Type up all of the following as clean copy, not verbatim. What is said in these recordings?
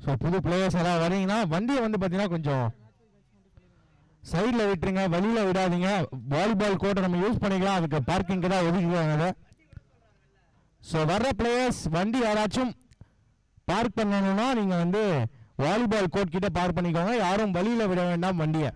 So புது players எல்லாம் வரீங்கன்னா வண்டியை வந்து பார்த்தீங்கன்னா கொஞ்சம் சைடில் விட்டுருங்க, வழியில் விடாதீங்க. வாலிபால் கோர்ட்டை நம்ம யூஸ் பண்ணிக்கலாம், அதுக்கு பார்க்கிங்க்கு தான் ஒதுக்கிக்குவாங்க அதை. ஸோ வர்ற பிளேயர்ஸ் வண்டி யாராச்சும் பார்க் பண்ணணும்னா நீங்கள் வந்து வாலிபால் கோர்ட் கிட்ட பார்க் பண்ணிக்கோங்க, யாரும் வழியில் விட வேண்டாம் வண்டியை.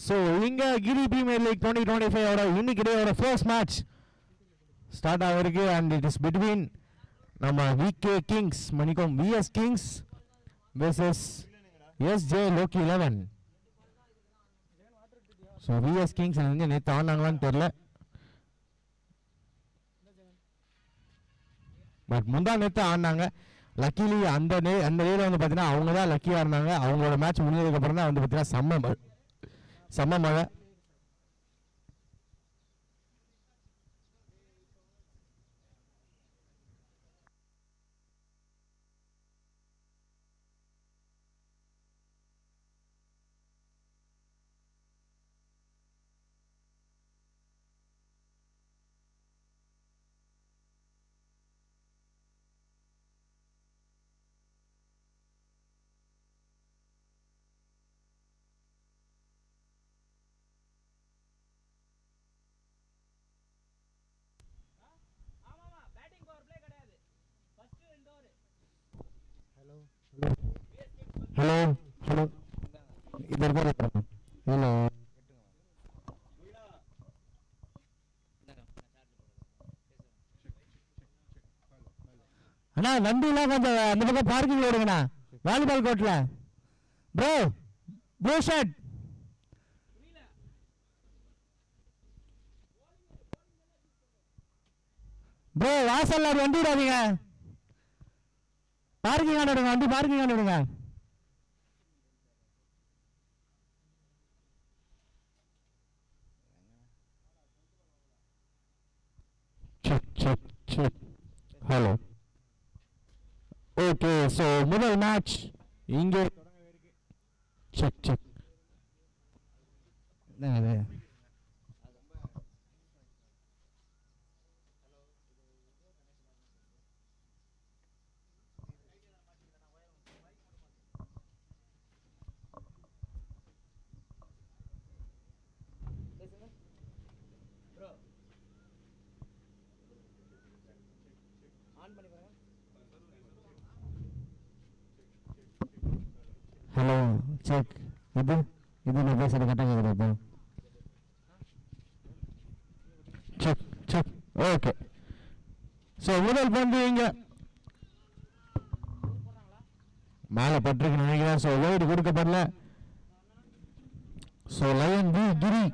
ஸோ இங்கே கிரி பிரீமியர் லீக் 2025 இன்னைக்கு டேயோட ஃபர்ஸ்ட் மேட்ச் ஸ்டார்ட் ஆகிருக்கு. அண்ட் இட் இஸ் பிட்வீன் நம்ம VK Kings Manikkam VS Kings versus SJ Loki 11. So VS Kings நேற்று ஆனாங்களான்னு தெரில, பட் முந்தா நேற்று ஆடினாங்க. லக்கிலி அந்த டேல வந்து பார்த்தீங்கன்னா அவங்க தான் லக்கியாக இருந்தாங்க. அவங்களோட மேட்ச் முடிஞ்சதுக்கப்புறம் தான் வந்து பார்த்தீங்கன்னா செம்ம மழை. ஹலோ ஹலோ இது ஹலோ அண்ணா, வண்டிலாம் கொஞ்சம் அந்த பக்கம் பார்க்கிங் ஓடுங்கண்ணா, வாலிபால் கோர்ட்ல. ப்ரோ ப்ளூ ஷர்ட் ப்ரோ, வாசல்ல வண்டி விடாதீங்க, பார்க்கிங் ஆடுங்க, வண்டி பார்க்கிங் ஆடுங்க. Hello okay. ஸோ முதல் மேட்ச் இங்கே செக் செக். Hello check. இது நான் பேசுறது கரெக்டாக கேட்குது இப்போ? Check check. ஓகே. ஸோ முதல் பந்து இங்கே மேலே பட்டிருக்கு நினைக்கிறேன். ஸோ வைடு கொடுக்கப்படல. So lion P Giri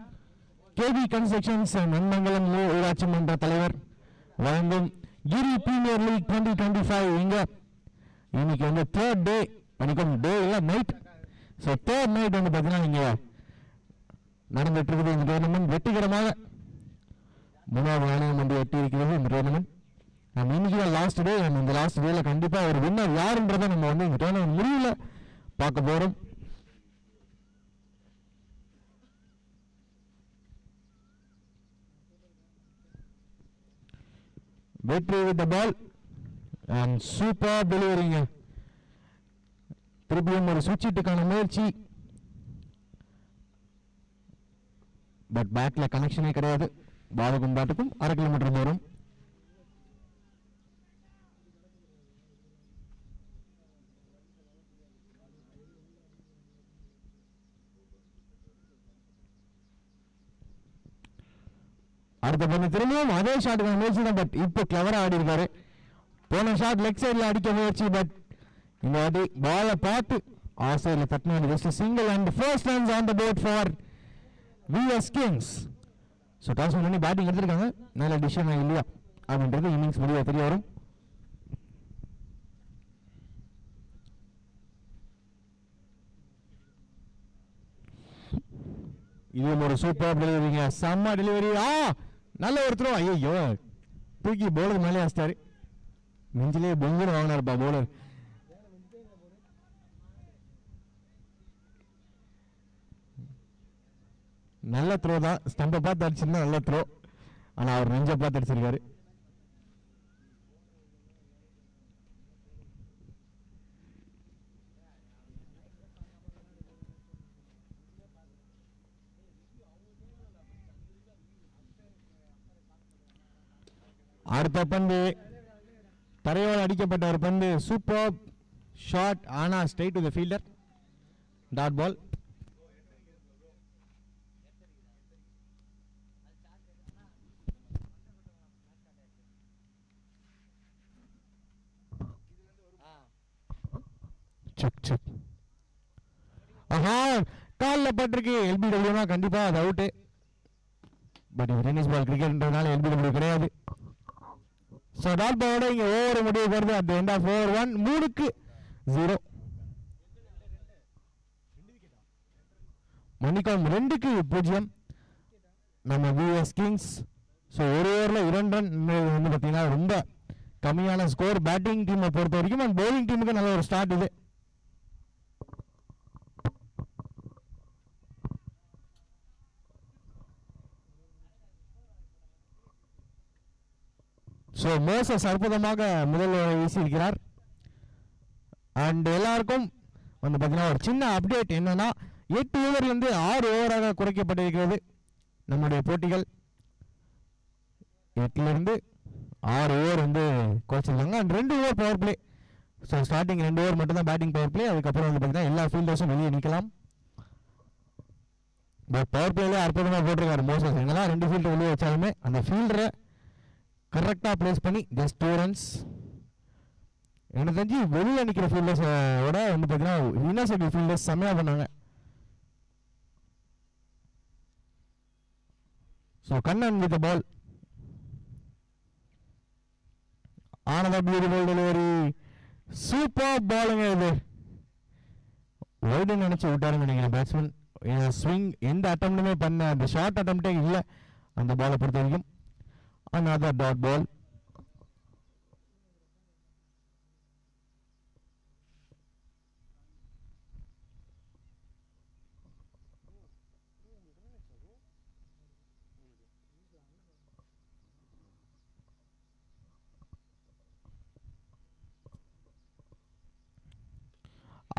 KV constructions Nanmangalam ஊராட்சி மன்ற தலைவர் வழங்கும் கிரி பிரீமியர் லீக் 2025 இங்கே இன்னைக்கு வந்து தேர்ட் டே மணிக்கம் டே இல்லை நைட். ஸோ தேர்ட் நைட் வந்து பார்த்தீங்கன்னா இங்கே நடந்துட்டு இருக்குது இந்த டோர்னமெண்ட். வெற்றிகரமாக மூணாவது நாணயம் வந்து எட்டி இருக்கிறது இந்த டோர்னமெண்ட். நம்ம இன்னைக்கு லாஸ்ட் டே, இந்த லாஸ்ட் டேல கண்டிப்பாக ஒரு வின்னர் யாருன்றதை நம்ம வந்து இந்த டோர்னமெண்ட் முடிவில் பார்க்க போகிறோம். வெற்றி with the ball and super டெலிவரிங்க. திருப்பியும் ஒரு சுவிட்சிட்டுக்கான முயற்சி, பட் பேட்ல கனெக்ஷனே கிடையாது. பாலுக்கும் பேட்டுக்கும் 1/2 கிலோமீட்டர் தூரம். அடுத்த பண்ண திரும்பியும் அதே ஷாட்டுக்கான முயற்சி தான், பட் இப்போ கிளவரா ஆடி இருக்காரு. போன ஷாட் லெக் சைடில் அடிக்க முயற்சி, பட் இந்த வாட்டி பாலை பார்த்து ஆஃப் சைடில் தட்டினாரு. Just single and first runs on the board for VS Kings. So toss பண்ணி பேட்டிங் எடுத்திருக்காங்க. நல்ல டிசிஷன் இல்லையா அப்படின்றது இன்னிங்ஸ் முடிவாக தெரிய வரும். இதுவும் ஒரு சூப்பர் டெலிவரிங்க, செம்ம டெலிவரி. நல்ல ஒருத்தரும் ஐயோ தூக்கி பவுலர் மேலே வச்சிட்டாரு. நெஞ்சிலே பொங்குன்னு வாங்கினாருப்பா பவுலர். நல்ல த்ரோ தான், ஸ்டம்பை பார்த்து அடிச்சிருந்தா நல்ல த்ரோ, ஆனால் அவர் நெஞ்சை பார்த்து அடிச்சிருக்காரு. அடுத்த பந்து தரையோடு அடிக்கப்பட்ட ஒரு பந்து, சூப்பர் ஷாட், ஆனா straight to the fielder, dot ball. Check check. ஆஹா காலில் பட்டிருக்கு. எல்பிடபிள்யூனா கண்டிப்பா அது அவுட்டு. பட் இது டென்னிஸ் பால், கிரிக்கெட்ன்றதுனால எல்பிடபிள்யூ கிடையாது. ஸோ டாட் பாலோட இங்கே ஓவர் முடிவுக்கு வருது. At the end of over 1, 3-0. மன்னிக்கவும் 2-0 நம்ம விஎஸ் கிங்ஸ். ஸோ ஒரு ஓவரில் 2 ரன் வந்து பார்த்தீங்கன்னா ரொம்ப கம்மியான ஸ்கோர் பேட்டிங் டீமை பொறுத்த வரைக்கும். அண்ட் பவுலிங் டீமுக்கு நல்ல ஒரு ஸ்டார்ட் இது. ஸோ மோசஸ் அற்புதமாக முதல் ஓவரை வீசியிருக்கிறார். அண்ட் எல்லாருக்கும் வந்து பார்த்தீங்கன்னா ஒரு சின்ன அப்டேட் என்னன்னா, 8 ஓவர்லேருந்து 6 ஓவராக குறைக்கப்பட்டிருக்கிறது நம்முடைய போட்டிகள். 8லேருந்து 6 ஓவர் வந்து குறைச்சிருக்காங்க. And 2 over power play. So starting 2 over மட்டும் தான் பேட்டிங் பவர் பிளே. அதுக்கப்புறம் வந்து பார்த்தீங்கன்னா எல்லா ஃபீல்டர்ஸும் வெளியே நிற்கலாம். பட் பவர் பிளேலேயே அற்புதமாக போட்டிருக்காரு மோசஸ். என்னதான் 2 ஃபீல்டர் வெளியே வச்சாலுமே அந்த ஃபீல்டரை கரெக்டாக பிளேஸ் பண்ணி ஜஸ்ட் 2 ரன்ஸ். எனக்கு தெரிஞ்சு வெளியில் நிற்கிற ஃபீல்டர்ஸோட வந்து பார்த்தீங்கன்னா இன்னர் சைடு ஃபீல்டர்ஸ் செம்மையாக பண்ணாங்க. ஸோ கண்ணன் வித் பால், ஆனதா பியூட்டிஃபுல் டெலிவரி, சூப்பர் பாலுங்க இது. வைடு நினைச்சு விட்டாருன்னு நினைக்கிறேன் பேட்ஸ்மேன். ஸ்விங் எந்த அட்டம்ப்டுமே பண்ண அந்த ஷார்ட் அட்டம்ப்டே இல்லை அந்த பாலை பொறுத்த வரைக்கும். Another dot ball.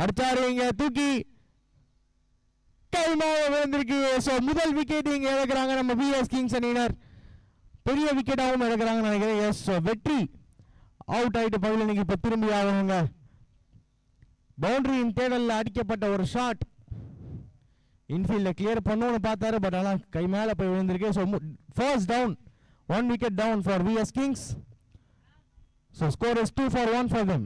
அடிச்சாரு இங்க தூக்கி கைமாவ விழுந்திருக்கு. ஸோ முதல் விக்கெட் இங்க இழக்கிறாங்க நம்ம விஎஸ் கிங்ஸ் அணியினர். பெரிய விக்கெட்டாகவும் இழக்கிறாங்கன்னு நினைக்கிறேன். எஸ் வெற்றி. அவுட் ஆயிட்டு பவுலிங் இப்போ திரும்பி ஆகணுங்க. பவுண்டரியின் தேடலில் அடிக்கப்பட்ட ஒரு ஷாட் இன்ஃபீல்ட கிளியர் பண்ணணும்னு பார்த்தாரு. பட் ஆனால் கை மேலே போய் விழுந்திருக்கு. So first down, 1 wicket down for VS Kings. So score is 2-1 for them.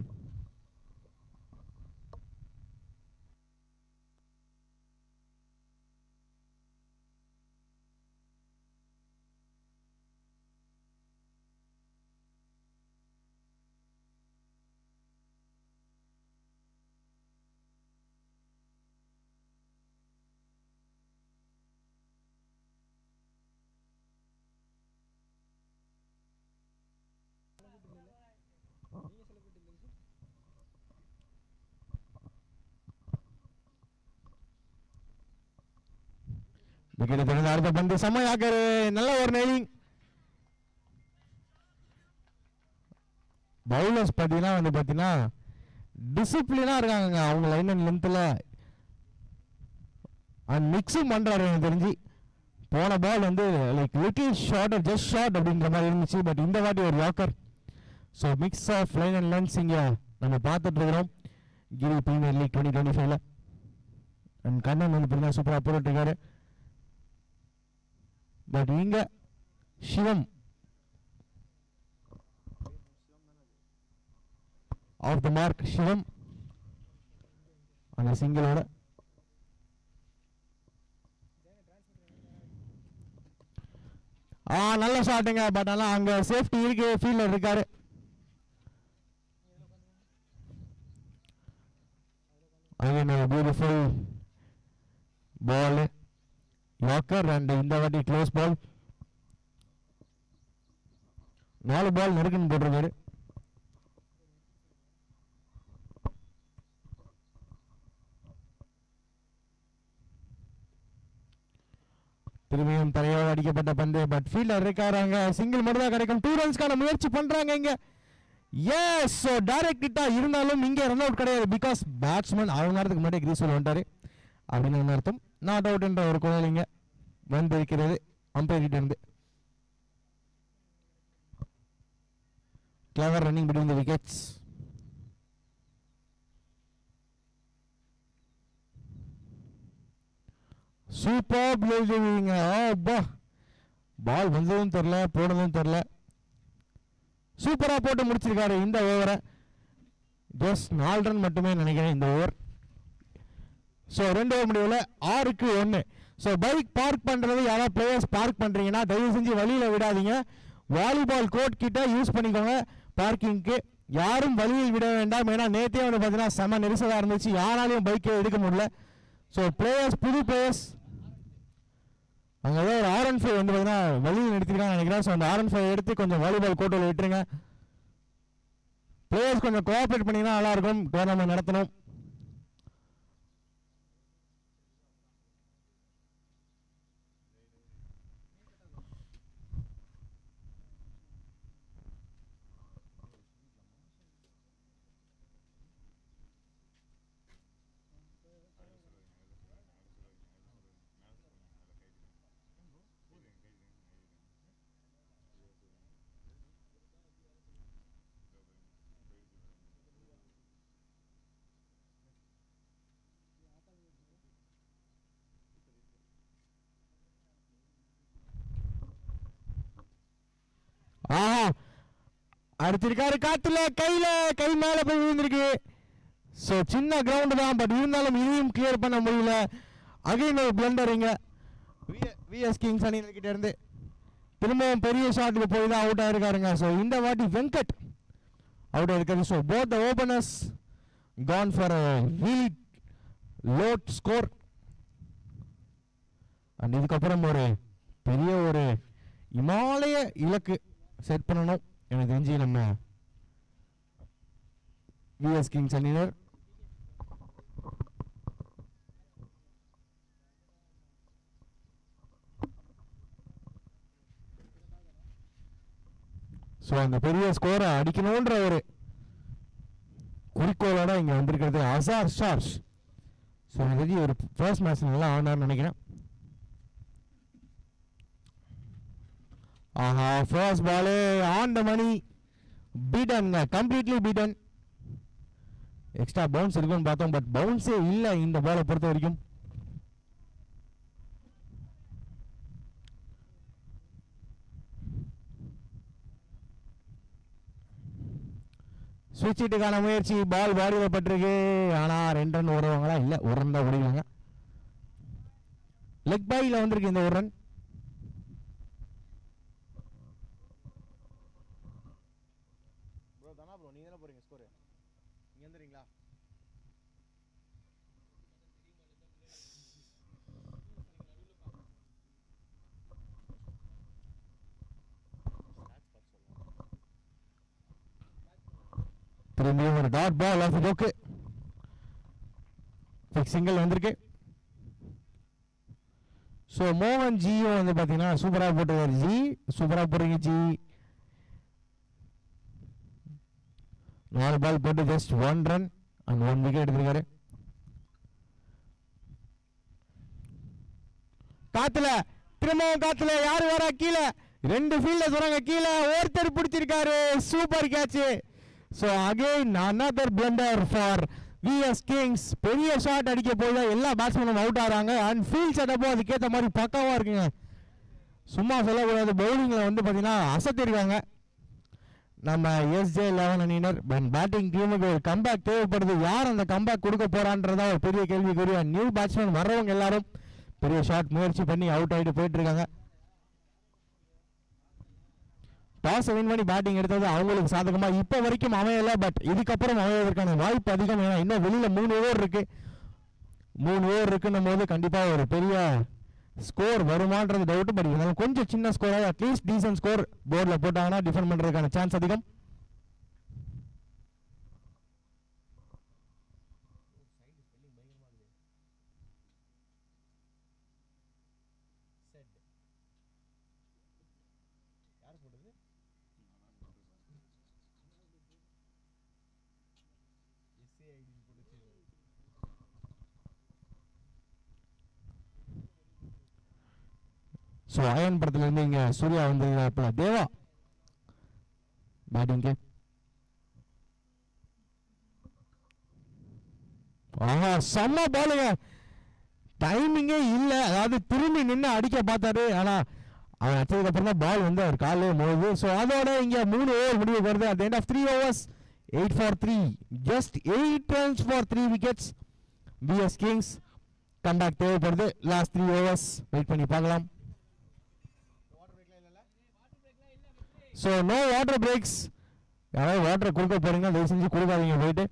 Wicket தொடர்ந்து அடுத்த பந்து செம்மையாக்காரு. நல்ல ஒரு நெயிலிங். பவுலர்ஸ் பார்த்தீங்கன்னா வந்து பார்த்தீங்கன்னா டிசிப்ளினாக இருக்காங்க அவங்க லைன் அண்ட் லென்த்தில். அண்ட் மிக்ஸும் பண்ணுறாரு எனக்கு தெரிஞ்சு. போன பால் வந்து like little short, just short அப்படின்ற மாதிரி இருந்துச்சு. பட் இந்த வாட்டி ஒரு yorker. So mix of line and length இங்கே நம்ம பார்த்துட்டு இருக்கிறோம் Giri premier league 2025. And Kannan வந்து பார்த்தீங்கன்னா சூப்பராக போட்டுருக்காரு. பட் இங்க சிவம் ஆஃப் த மார்க். சிவம் அந்த சிங்கிளோட நல்ல ஷாட்டுங்க. பட் ஆனால் அங்க சேஃப்டி இருக்கு, ஃபீல்டர் இருக்காரு. Again a beautiful ball. Locker and இந்த வாட்டி க்ளோஸ் பால். 4 பால் நெருக்குன்னு போட்டிருக்காரு. திரும்பியும் தலையோடு அடிக்கப்பட்ட பந்து. பட் ஃபீல்டர் இருக்காங்க. சிங்கிள் மட்டும் தான் கிடைக்கும். 2 ரன்ஸ்க்கான முயற்சி பண்றாங்க இங்க. எஸ், ஸோ டைரக்ட் ஹிட்டா இருந்தாலும் இங்கே ரன் அவுட் கிடையாது. பிகாஸ் பேட்ஸ்மேன் அவங்க நேரத்துக்கு முன்னாடி கிரீஸ் வந்துட்டாரு அப்படின்னு அர்த்தம். நாட் அவுட் என்ற ஒரு குழல் இங்க வந்திருக்கிறது அம்பையர் கிட்ட இருந்து. Clever running between the wickets. Super placing. Ball வந்ததும் தெரியல, போனதும் தெரியல. சூப்பரா போட்டு முடிச்சிருக்காரு இந்த ஓவரை. ஜஸ்ட் 4 ரன் மட்டுமே நினைக்கிறேன் இந்த ஓவர். ஸோ 2 ஓவர் முடிவில் 6க்கு 1. ஸோ பைக் பார்க் பண்றது யாராவது பிளேயர்ஸ் பார்க் பண்றீங்கன்னா தயவு செஞ்சு வழியில விடாதீங்க. வாலிபால் கோர்ட் கிட்ட யூஸ் பண்ணிக்கோங்க பார்க்கிங்க்கு. யாரும் வழியில் விட வேண்டாம். ஏன்னா நேற்றே வந்து பார்த்தீங்கன்னா செம நெரிசலாக இருந்துச்சு, யாராலையும் பைக்கை எடுக்க முடியல. ஸோ பிளேயர்ஸ், புது பிளேயர்ஸ் அங்கே ஏதோ ஒரு R15 வந்து பார்த்தீங்கன்னா வழியில் நிறுத்திருக்காங்க நினைக்கிறேன். ஸோ அந்த R15 எடுத்து கொஞ்சம் வாலிபால் கோர்ட்டில் விட்டுருங்க. பிளேயர்ஸ் கொஞ்சம் கோஆப்ரேட் பண்ணிங்கன்னா நல்லாயிருக்கும். டோர்னமெண்ட் நடத்தணும். ஆஹா, அடிச்சிருக்காரு காத்துல. கை மேல போய் விழுந்திருக்கு. ஸோ சின்ன கிரவுண்டு தான், பட் இருந்தாலும் இதையும் கிளியர் பண்ண முடியல. அகைன் ஒரு பிளண்டர் இங்க விஎஸ் கிங்ஸ் அணியினர்கிட்ட இருந்து. திரும்பவும் பெரிய ஷாட்டுக்கு போய் தான் அவுட் ஆயிருக்காருங்க. ஸோ இந்த வாட்டி வெங்கட் அவுட் ஆயிருக்காரு. So both the openers gone for really low score. And இதுக்கப்புறம் ஒரு பெரிய ஒரு இமாலய இலக்கு செட் பண்ணணும் எனக்கு தெரிஞ்சு நம்ம விஎஸ் கிங்ஸ் அணியினர். ஸோ அந்த பெரிய ஸ்கோரை அடிக்கணுன்ற ஒரு குறிக்கோளோட இங்க வந்திருக்கிறது அசார் ஸ்டார்ஸ். ஸோ எனக்கு தெரிஞ்சு ஒரு ஃபர்ஸ்ட் மேட்ச் நல்லா ஆனார்னு நினைக்கிறேன். ஆஹா, first ball on the money, beaten, completely beaten. Extra bounce இருக்குன்னு பார்த்தோம், பட் பவுன்ஸே இல்லை இந்த பாலை பொறுத்த வரைக்கும். ஸ்விட்ச் ஹிட்டுக்கான முயற்சி, பால் பாடியில் பட்டிருக்கு. ஆனால் 2 ரன் ஓடுவாங்களா? இல்லை, 1 ரன் தான் ஓடிடுவாங்க. லெக் பாயில் வந்திருக்கு இந்த 1 ரன். திரும்பியும் ஒரு டாட் பால் ஆஃப் ஜோக்கு. சிங்கிள் வந்திருக்கு. ஸோ மோகன் ஜியும் வந்து பார்த்தீங்கன்னா சூப்பராக போட்டுருக்காரு. ஜி சூப்பராக போடுறீங்க ஜி. 4 பால் போட்டு ஜஸ்ட் 1 ரன் அண்ட் 1 விக்கெட் எடுத்திருக்காரு. காத்துல திரும்பவும் காத்துல யாரு வரா? கீழே 2 ஃபீல்டர்ஸ் வராங்க. கீழே ஒருத்தர் பிடிச்சிருக்காரு. Super catch. So again another blunder for VS Kings. பெரிய ஷாட் அடிக்க போய் எல்லா பேட்ஸ்மேனும் அவுட் ஆகிறாங்க. அண்ட் ஃபீல்ட் செட்டப்பும் அதுக்கேற்ற மாதிரி பக்காவாக இருக்குங்க. சும்மா சொல்லக்கூடாது. பவுலிங்கில் வந்து பார்த்தீங்கன்னா அசத்திருக்காங்க நம்ம SJ11 அணியினர். பேட்டிங் டீமுக்கு ஒரு கம்பேக் தேவைப்படுது. யார் அந்த கம்பேக் கொடுக்க போறான்றதா ஒரு பெரிய கேள்விக்குரிய. நியூ பேட்ஸ்மேன் வர்றவங்க எல்லாரும் பெரிய ஷாட் முயற்சி பண்ணி அவுட் ஆகிட்டு போயிட்டு இருக்காங்க. டாஸ் வின் பண்ணி பேட்டிங் எடுத்தது அவங்களுக்கு சாதகமா இப்போ வரைக்கும் அமையல. பட் இதுக்கப்புறம் அமைவதற்கான வாய்ப்பு அதிகம். ஏன்னா இன்னும் வெளியில 3 ஓவர் இருக்கு. 3 ஓவர் இருக்குன்னும் போது கண்டிப்பா ஒரு பெரிய ஸ்கோர் வருமானது டவுட். பட் இருந்தாலும் கொஞ்சம் சின்ன ஸ்கோராக அட்லீஸ்ட் டீசன்ட் ஸ்கோர் போர்டில் போட்டாங்கன்னா டிஃபெண்ட் பண்ணுறதுக்கான சான்ஸ் அதிகம். ஸோ அயன் படத்துலேருந்து இங்கே சூர்யா வந்து தேவா பேட்டிங்கு. ஆஹா செம்ம பாலுங்க, டைமிங்கே இல்லை. அதாவது திரும்பி நின்று அடிக்க பார்த்தாரு, ஆனால் அவன் அடிச்சதுக்கு அப்புறம் தான் பால் வந்து அவர் காலே மோதுது. ஸோ அதோட இங்கே 3 ஓவர் முடிவு வருது. At end of 3 overs 8 for 3, ஜஸ்ட் 8 runs for 3 wickets. PS kings comeback தேவைப்படுது. லாஸ்ட் 3 overs வெயிட் பண்ணி பார்க்கலாம். So no water breaks. யாராவது வாட்டர் கொடுக்க போறீங்க தயவு செஞ்சு கொடுக்காதீங்க. போயிட்டு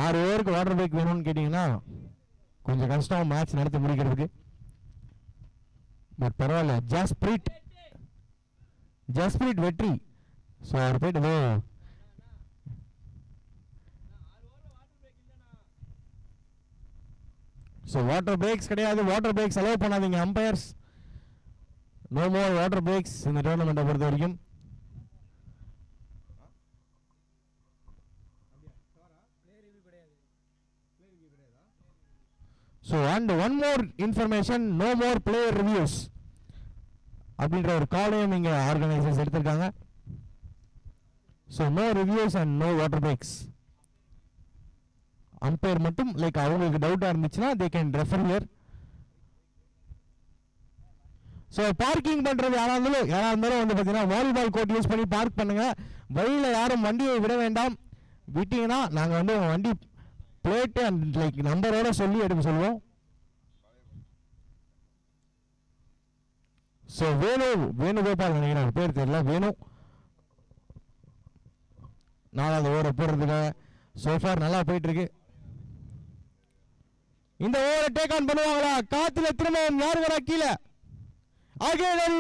6 ஓவருக்கு வாட்டர் பிரேக் வேணும்னு கேட்டிங்கன்னா கொஞ்சம் கஷ்டம் மேட்ச் நடத்தி முடிக்கிறதுக்கு. பட் பரவாயில்ல, ஜஸ்பிரீட் வெற்றி. ஸோ அவர் போயிட்டு ஸோ வாட்டர் பிரேக்ஸ் கிடையாது, வாட்டர் பிரேக்ஸ் அலோவ் பண்ணாதீங்க umpires. No more water breaks இந்த டோர்னமெண்ட்டை பொறுத்த வரைக்கும். So and one more information, no more player reviews அப்படின்ற ஒரு காலையும் இங்கே ஆர்கனைசர்ஸ் எடுத்திருக்காங்க. So no reviews and no water breaks. Umpire மட்டும் லைக் அவங்களுக்கு டவுட்டாக இருந்துச்சுன்னா they can refer here. So parking பண்ணுறது யாராக இருந்தாலும் வந்து பார்த்தீங்கன்னா வாலிபால் கோர்ட் யூஸ் பண்ணி பார்க் பண்ணுங்க. வழியில் யாரும் வண்டியை விட வேண்டாம். விட்டீங்கன்னா நாங்கள் வந்து வண்டி பிளேட்டு அண்ட் லைக் நம்பரோட சொல்லி எடுக்க சொல்லுவோம். ஸோ வேணுகோபால் நினைக்கிறேன் பேர் தெரியல, வேணு 4வது ஓவரை போடுறதுக்காக சோஃபார் நல்லா போயிட்டு இருக்கு. இந்த ஓவரை டேக் ஆன் பண்ணுவாங்களா? காத்துல திரும்பவும் யார் வரா கீழே? அகைன்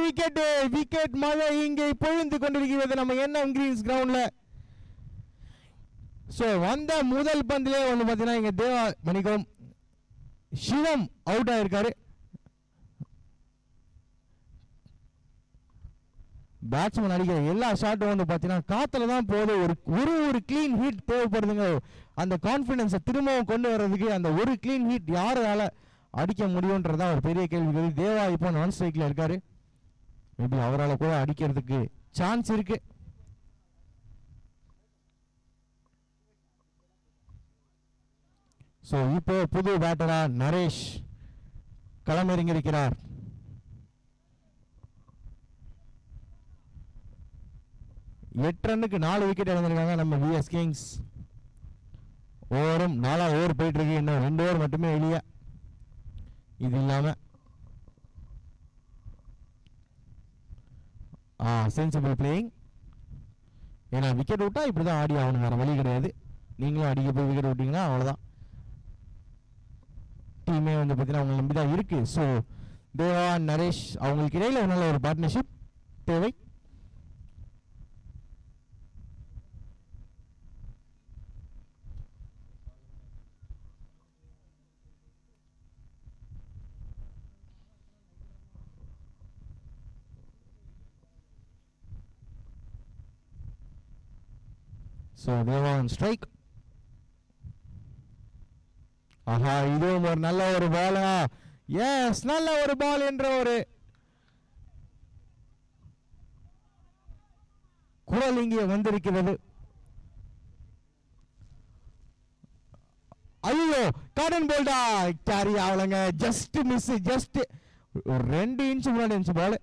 விக்கெட் மழை இங்கே பொழிந்து கொண்டிருக்கிறது நம்ம என்எம் கிரீன்ஸ் கிரவுண்ட்ல. ஸோ வந்த முதல் பந்திலே வந்து பார்த்தீங்கன்னா இங்கே தேவா மணிக்கம் சிவம் அவுட் ஆயிருக்காரு. பேட்ஸ்மேன் அடிக்கிற எல்லா ஷாட்டும் வந்து பார்த்தீங்கன்னா காத்துல தான் போகுது. ஒரு கிளீன் ஹீட் தேவைப்படுதுங்க. அந்த கான்ஃபிடன்ஸை திரும்பவும் கொண்டு வர்றதுக்கு அந்த ஒரு கிளீன் ஹீட் யாரால அடிக்க முடியும்ன்றதா ஒரு பெரிய கேள்வி. தேவா இப்போ நான் ஸ்ட்ரைக்ல இருக்காரு. மேபி அவரால் கூட அடிக்கிறதுக்கு சான்ஸ் இருக்கு. ஸோ இப்போ புது பேட்டரா நரேஷ் களமிறங்கியிருக்கிறார். எட்டு ரன்னுக்கு 4 விக்கெட் இழந்திருக்காங்க நம்ம விஎஸ் கிங்ஸ். ஓவரும் 4 ஓவர் போயிட்டு இருக்கு. இன்னும் 2 ஓவர் மட்டுமே வெளியே. இது இல்லாம சென்சிபிள் பிளேயிங். ஏன்னா விக்கெட் விட்டா இப்படிதான் ஆடி ஆகணும், வேற வழி கிடையாது. நீங்களும் அடிக்க போய் விக்கெட் விட்டீங்கன்னா அவ்வளவுதான். டீமே வந்து பார்த்தீங்கன்னா அவங்க நம்பி தான் இருக்கு. ஸோ தேவா நரேஷ் அவங்களுக்கு இடையில நல்ல ஒரு பார்ட்னர்ஷிப் தேவை. So Deva on strike. ஆஹா, இதுவும் ஒரு நல்ல ஒரு பாலா. எஸ், நல்ல ஒரு பால் என்ற ஒரு குரல் இங்கே வந்திருக்கிறது. ஐயோ, கார்டன் போல்டா கேரி ஆகலங்க. ஜஸ்ட் மிஸ், ஜஸ்ட் ஒரு 2 இன்ச் முன்னாடி இருந்துச்சு பால்.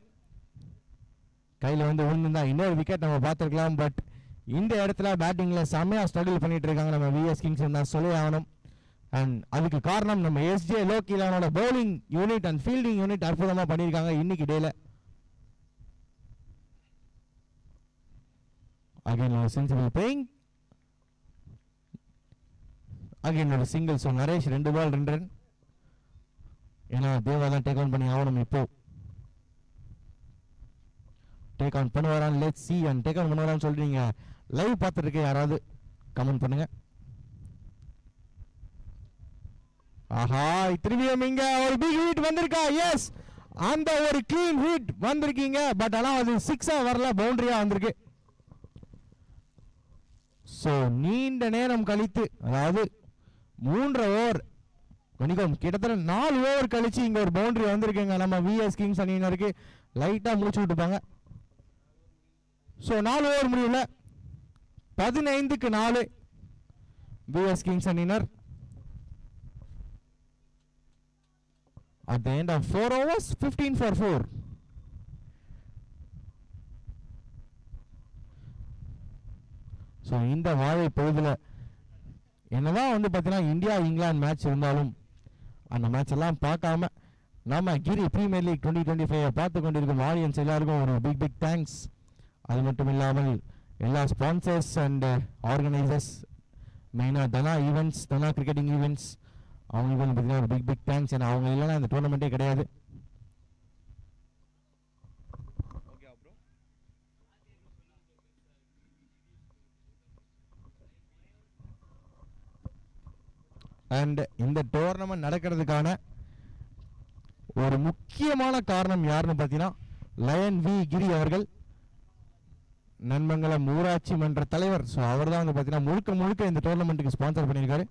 கையில் வந்து விழுந்துருந்தா இன்னொரு விக்கெட் நம்ம பார்த்துருக்கலாம். பட் இந்த இடத்துல பேட்டிங்ல செம்மையா ஸ்ட்ரகிள் பண்ணிட்டு இருக்காங்க நம்ம விஎஸ் கிங்ஸ் தான் சொல்லி ஆகணும். அண்ட் அதுக்கு காரணம் நம்ம எஸ்ஜே லோக்கிலானோட bowling unit and fielding unit அற்புதமா பண்ணியிருக்காங்க இன்னைக்கு டேல. அகைன் ஒரு சென்சிபிள் பிளேயிங், அகைன் ஒரு single. So Naresh 2 ball 2 run. ஏன்னா தேவா தான் டேக் ஆன் பண்ணி ஆகணும் இப்போ. டேக் ஆன் பண்ணுவாரான்னு let's see and take on பண்ணுவாரான்னு சொல்றீங்க. லைவ் பார்த்துட்டு யாராவது கமெண்ட் பண்ணுங்க. ஆஹா, திரும்பியும் இங்க ஒரு பிக் ஹிட் வந்திருக்கா. எஸ், அந்த ஒரு க்ளீன் ஹிட் வந்திருக்கீங்க. பட் ஆனா அது 6-ஆ வரல, பவுண்டரியா வந்திருக்கு. ஸோ நீண்ட நேரம் கழித்து, அதாவது 3 ஓவர் மணிக்கம் கிட்டத்தட்ட 4 ஓவர் கழிச்சு இங்க ஒரு பவுண்டரி வந்திருக்குங்க. நம்ம விஎஸ் கிங்ஸ் அணியினருக்கு லைட்டா முடிச்சு விட்டுப்பாங்க. ஸோ 4 ஓவர் முடியல, 15-4 விஎஸ் கிங்ஸ் அணியினர். At the end of 4 overs, 15 for 4. So இந்த வாழை பொழுதுல என்னதான் வந்து பார்த்தீங்கன்னா இந்தியா இங்கிலாந்து மேட்ச் இருந்தாலும் அந்த மேட்ச் எல்லாம் பார்க்காம நம்ம கிரி பிரீமியர் லீக் 2025 பார்த்து கொண்டிருக்கும் ஆடியன்ஸ் எல்லாருக்கும் ஒரு பிக் பிக் தேங்க்ஸ். அது மட்டும் இல்லாமல் எல்லா ஸ்பான்சர்ஸ் அண்ட் ஆர்கனைசர்ஸ், மெயினாக தனா ஈவெண்ட்ஸ், தனா கிரிக்கெட்டிங் ஈவெண்ட்ஸ், அவங்களுக்கு வந்து பார்த்தீங்கன்னா ஒரு பிக் பிக் தேங்க்ஸ். ஏன்னா அவங்க இல்லைன்னா இந்த டோர்னமெண்ட்டே கிடையாது. அண்ட் இந்த டோர்னமெண்ட் நடக்கிறதுக்கான ஒரு முக்கியமான காரணம் யாருன்னு பார்த்தீங்கன்னா லயன் வி கிரி அவர்கள், நன்மங்கலம் ஊராட்சி மன்ற தலைவர். ஸோ அவர் தான் வந்து பார்த்தீங்கன்னா முழுக்க முழுக்க இந்த டோர்னமெண்ட்டுக்கு ஸ்பான்சர் பண்ணியிருக்காரு.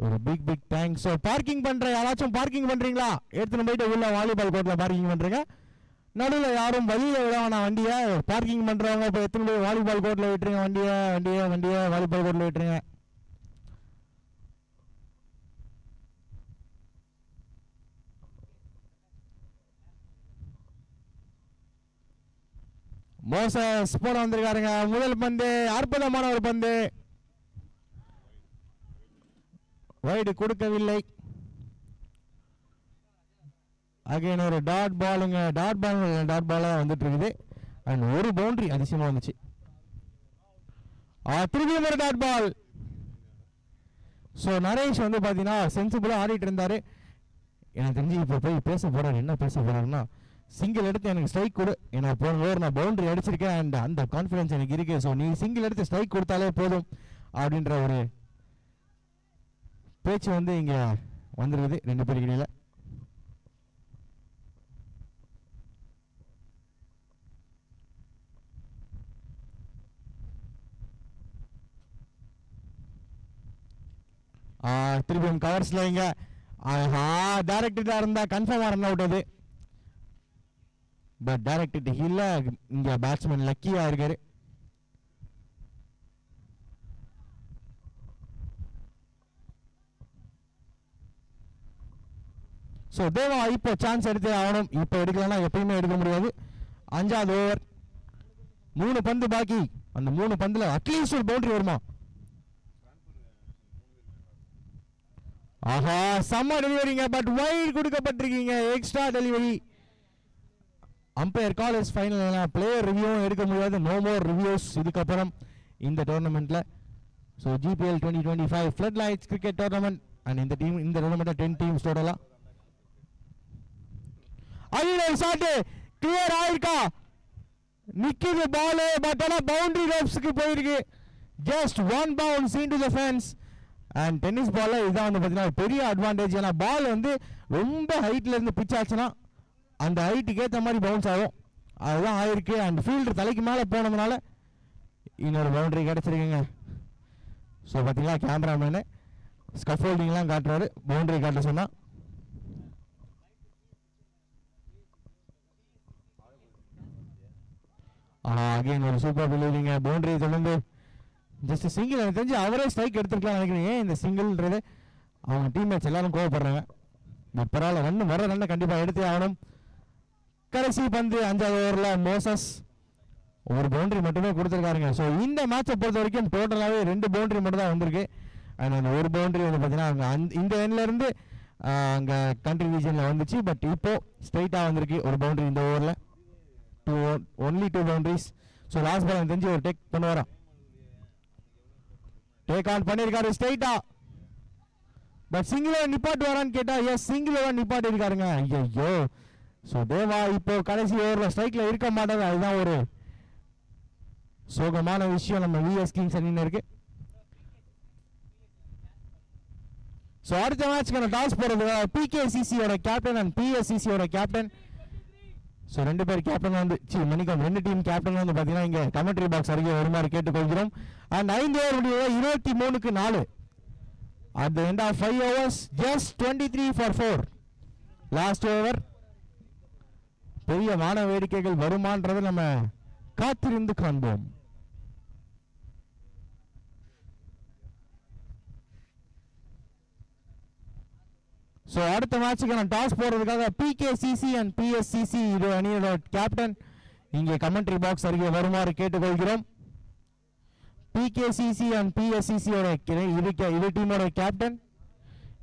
ஒரு big big thanks. So parking பண்ற யாராச்சும் பார்க்கிங் பண்றீங்களா? எடுத்துன்னு போயிட்டு உள்ள வாலிபால் கோர்ட்ல பார்க்கிங் பண்றீங்க. நடுவில் யாரும் வழியில விட வேணாம் வண்டியை. பார்க்கிங் பண்றவங்க இப்போ எடுத்துன்னு போய் வாலிபால் கோர்ட்ல விட்டுருங்க. வண்டியை வாலிபால் கோர்ட்ல விட்டுருங்க. மோசஸ் போல வந்திருக்காருங்க. முதல் பந்து அற்புதமான ஒரு பந்து, வைடு கொடுக்கவில்லை. அகைன் ஒரு டாட் பாலுங்க. டாட் பாலா வந்துட்டு இருக்குது. அண்ட் ஒரு பவுண்டரி அதிசயமா வந்துச்சு. திரும்பியும் ஒரு டாட் பால். ஸோ நரேஷ் வந்து பார்த்தீங்கன்னா சென்சிபிளா ஆடிட்டு இருந்தாரு. எனக்கு தெரிஞ்சு இப்போ போய் பேச போறாரு. என்ன பேச போறாருன்னா, சிங்கிள் எடுத்து எனக்கு ஸ்ட்ரைக் கொடு, ஏன்னா போன ஓவர் நான் பவுண்டரி அடிச்சிருக்கேன் அண்ட் அந்த கான்ஃபிடன்ஸ் எனக்கு இருக்கு. ஸோ நீ சிங்கிள் எடுத்து ஸ்ட்ரைக் கொடுத்தாலே போதும் அப்படின்ற ஒரு பேச்சு வந்து இங்க வந்துருக்குது ரெண்டு பேருக்கு இடையில. திருப்பியும் கவர்ஸ்ல இங்க டைரக்டா இருந்தா கன்ஃபார்மா ரன் அவுட். அது பட் டைரக்ட் இல்ல, இங்க பேட்ஸ்மேன் லக்கியா இருக்காரு. ஸோ தேவா இப்போ சான்ஸ் எடுத்தே ஆகணும். இப்போ எடுக்கலன்னா எப்பயுமே எடுக்க முடியாது. 5வது ஓவர், 3 பந்து பாக்கி. அந்த 3 பந்துல அட்லீஸ்ட் ஒரு பவுண்டரி வருமா? ஆஹா, செம்ம டெலிவரிங்க. பட் வைட் கொடுக்கப்பட்டிருக்கீங்க. Extra delivery. Umpire call is final. Player ரிவ்யூவும் எடுக்க முடியாது. நோ மோர் ரிவ்யூஸ் இதுக்கப்புறம் இந்த டோர்னமெண்ட்ல. So GPL 2025 flood lights cricket tournament and இந்த டோர்னமெண்ட்ல 10 டீம்ஸ் டோட்டலா. அடியில் ஷாட் கிளியர் ஆயிருக்கா? நிக்குது பால். பட் ஆனா பவுண்டரி ரோப்ஸ்க்கு போயிருக்கு. Just 1 bounce into the fence. And tennis பால்ல இதான் வந்து பார்த்தீங்கன்னா பெரிய அட்வான்டேஜ். ஏன்னா பால் வந்து ரொம்ப ஹைட்ல இருந்து பிச் ஆச்சுன்னா அந்த ஹைட்டுக்கு ஏற்ற மாதிரி பவுன்ஸ் ஆகும். அதுதான் ஆயிருக்கு. அண்ட் ஃபீல்டு தலைக்கு மேலே போனதுனால இன்னொரு பவுண்டரி கிடைச்சிருக்குங்க. ஸோ பார்த்தீங்களா, கேமராமேனு ஸ்கஃபோல்டிங்லாம் காட்டுறாரு பவுண்டரி காட்ட சொன்னா. அகைன் ஒரு சூப்பர் பிலீவிங்க. பவுண்டரி தொடர்ந்து ஜஸ்ட் சிங்கிள். எனக்கு தெரிஞ்சு அவரே ஸ்ட்ரைக் எடுத்துருக்கலாம் நினைக்கிறேன். ஏன் இந்த சிங்கிள்ன்றது அவங்க டீம்மேட்ஸ் எல்லாரும் கோவப்படுறாங்க. பட் பரவாயில்ல, ரன் கண்டிப்பாக எடுத்தே ஆகணும். கடைசி பந்து 5வது ஓவரில் மோசஸ் ஒரு பவுண்டரி மட்டுமே கொடுத்துருக்காருங்க. ஸோ இந்த மேட்சை பொறுத்த வரைக்கும் டோட்டலாகவே 2 பவுண்டரி மட்டும் தான் வந்திருக்கு. அண்ட் அந்த ஒரு பவுண்டரி வந்து பார்த்தீங்கன்னா அங்கே இந்த எண்ட்லேருந்து அங்கே கண்ட்ரி ரீஜனில் வந்துச்சு. பட் இப்போ ஸ்ட்ரைட்டாக வந்திருக்கு ஒரு பவுண்டரி இந்த ஓவரில். Only 2 boundaries. So last ball தெரிஞ்சு ஒரு டேக் பண்ணுவாரா? டேக் ஆன் பண்ணியிருக்காரு ஸ்ட்ரைட்டா. பட் சிங்கிள் நிப்பாட்டு வரான்னு கேட்டா எஸ், சிங்கிள் நிப்பாட்டி இருக்காருங்க. ஐயோ, ஸோ தேவா இப்போ கடைசி ஓவரில் ஸ்ட்ரைக்கில் இருக்க மாட்டாங்க. அதுதான் ஒரு சோகமான விஷயம் நம்ம விஎஸ் கிங்ஸ் அணியினருக்கு. ஸோ அடுத்த மேட்ச்க்கான டாஸ் போடுறதுக்காக பிகேசிசியோட கேப்டன் அண்ட் பிஎஸ்சிசியோட கேப்டன். ஸோ ரெண்டு பேர் கேப்டன் வந்து மணிக்கம் ரெண்டு டீம் கேப்டன் வந்து பார்த்தீங்கன்னா இங்கே கமெண்ட்ரி பாக்ஸ் அருகே வருமாறு கேட்டுக்கொள்கிறோம். அண்ட் 5 ஓவர் முடிவு 23-4. At the end of 5 overs, just 23 for 4. Last over. பெரிய வான வேடிக்கைகள் வருமானதை நம்ம காத்திருந்து காண்போம். ஸோ அடுத்த மேட்சுக்கான டாஸ் போடுறதுக்காக பிகேசிசி அண்ட் பிஎஸ்சிசி இரு அணியோட கேப்டன் இங்கே கமெண்ட்ரி பாக்ஸ் அருகே வருமாறு கேட்டுக்கொள்கிறோம். பிகேசிசி அண்ட் பிஎஸ்சிசியோட இரு டீமோட கேப்டன்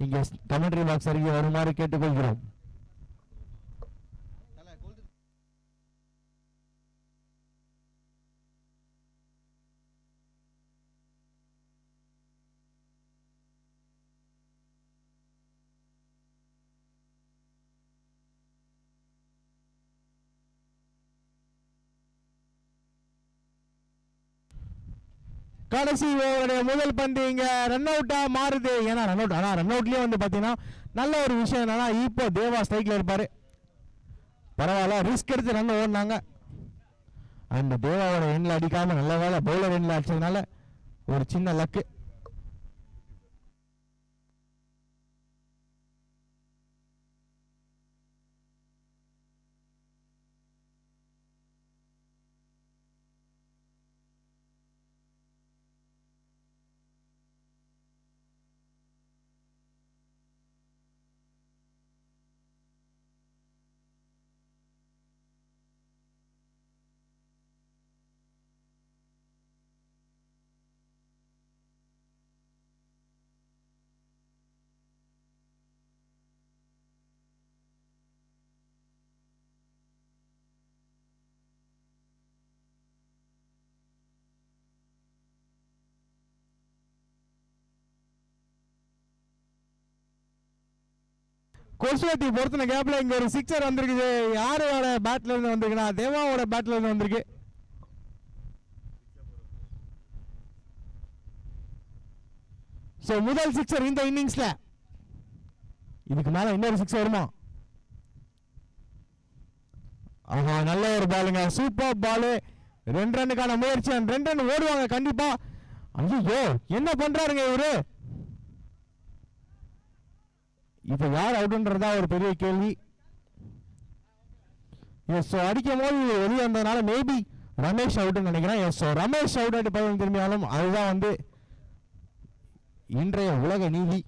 இங்கே கமெண்ட்ரி பாக்ஸ் அருகே வருமாறு கேட்டுக்கொள்கிறோம். கடைசி ஓவருடைய முதல் பந்து இங்க ரன் அவுட்டா மாறுது. ஏன்னா ரன் அவுட்லயே வந்து பாத்தீங்கன்னா நல்ல ஒரு விஷயம் என்னன்னா இப்போ தேவா ஸ்ட்ரைக்ல இருப்பாரு. பரவாயில்ல, ரிஸ்க் எடுத்து ரன் ஓடினாங்க. அந்த தேவாவோட எண்ணில் அடிக்காம நல்ல வேலை பவுலர் எண்ணில் அடிச்சதுனால ஒரு சின்ன லக்கு. கொசுவத்தி பொறுத்தின கேப்ல இங்க ஒரு சிக்ஸர் வந்திருக்குது. யாரோட பேட்ல இருந்து வந்திருக்குன்னா தேவாவோட பேட்ல இருந்து வந்திருக்கு. சோ முதல் சிக்ஸர் இந்த இன்னிங்ஸ்ல. இதுக்கு மேல இன்னொரு சிக்ஸ் வருமா? ஆஹா, நல்ல ஒரு பாலுங்க, சூப்பர் பாலு. 2 ரன்னுக்கான முயற்சி. 2 ரன் ஓடுவாங்க கண்டிப்பா. ஐயோ, என்ன பண்றாருங்க இவரு? இப்ப யார் அவுட்ன்றதா ஒரு பெரிய கேள்வி. எஸ், அடிக்கும் போது வெளியே வந்ததுனால மேபி ரமேஷ் அவுட்னு நினைக்கிறேன். எஸ், ரமேஷ் அவுட் ஆகிட்டு பதில் திரும்பியாலும் அதுதான் வந்து இன்றைய உலக நீதி.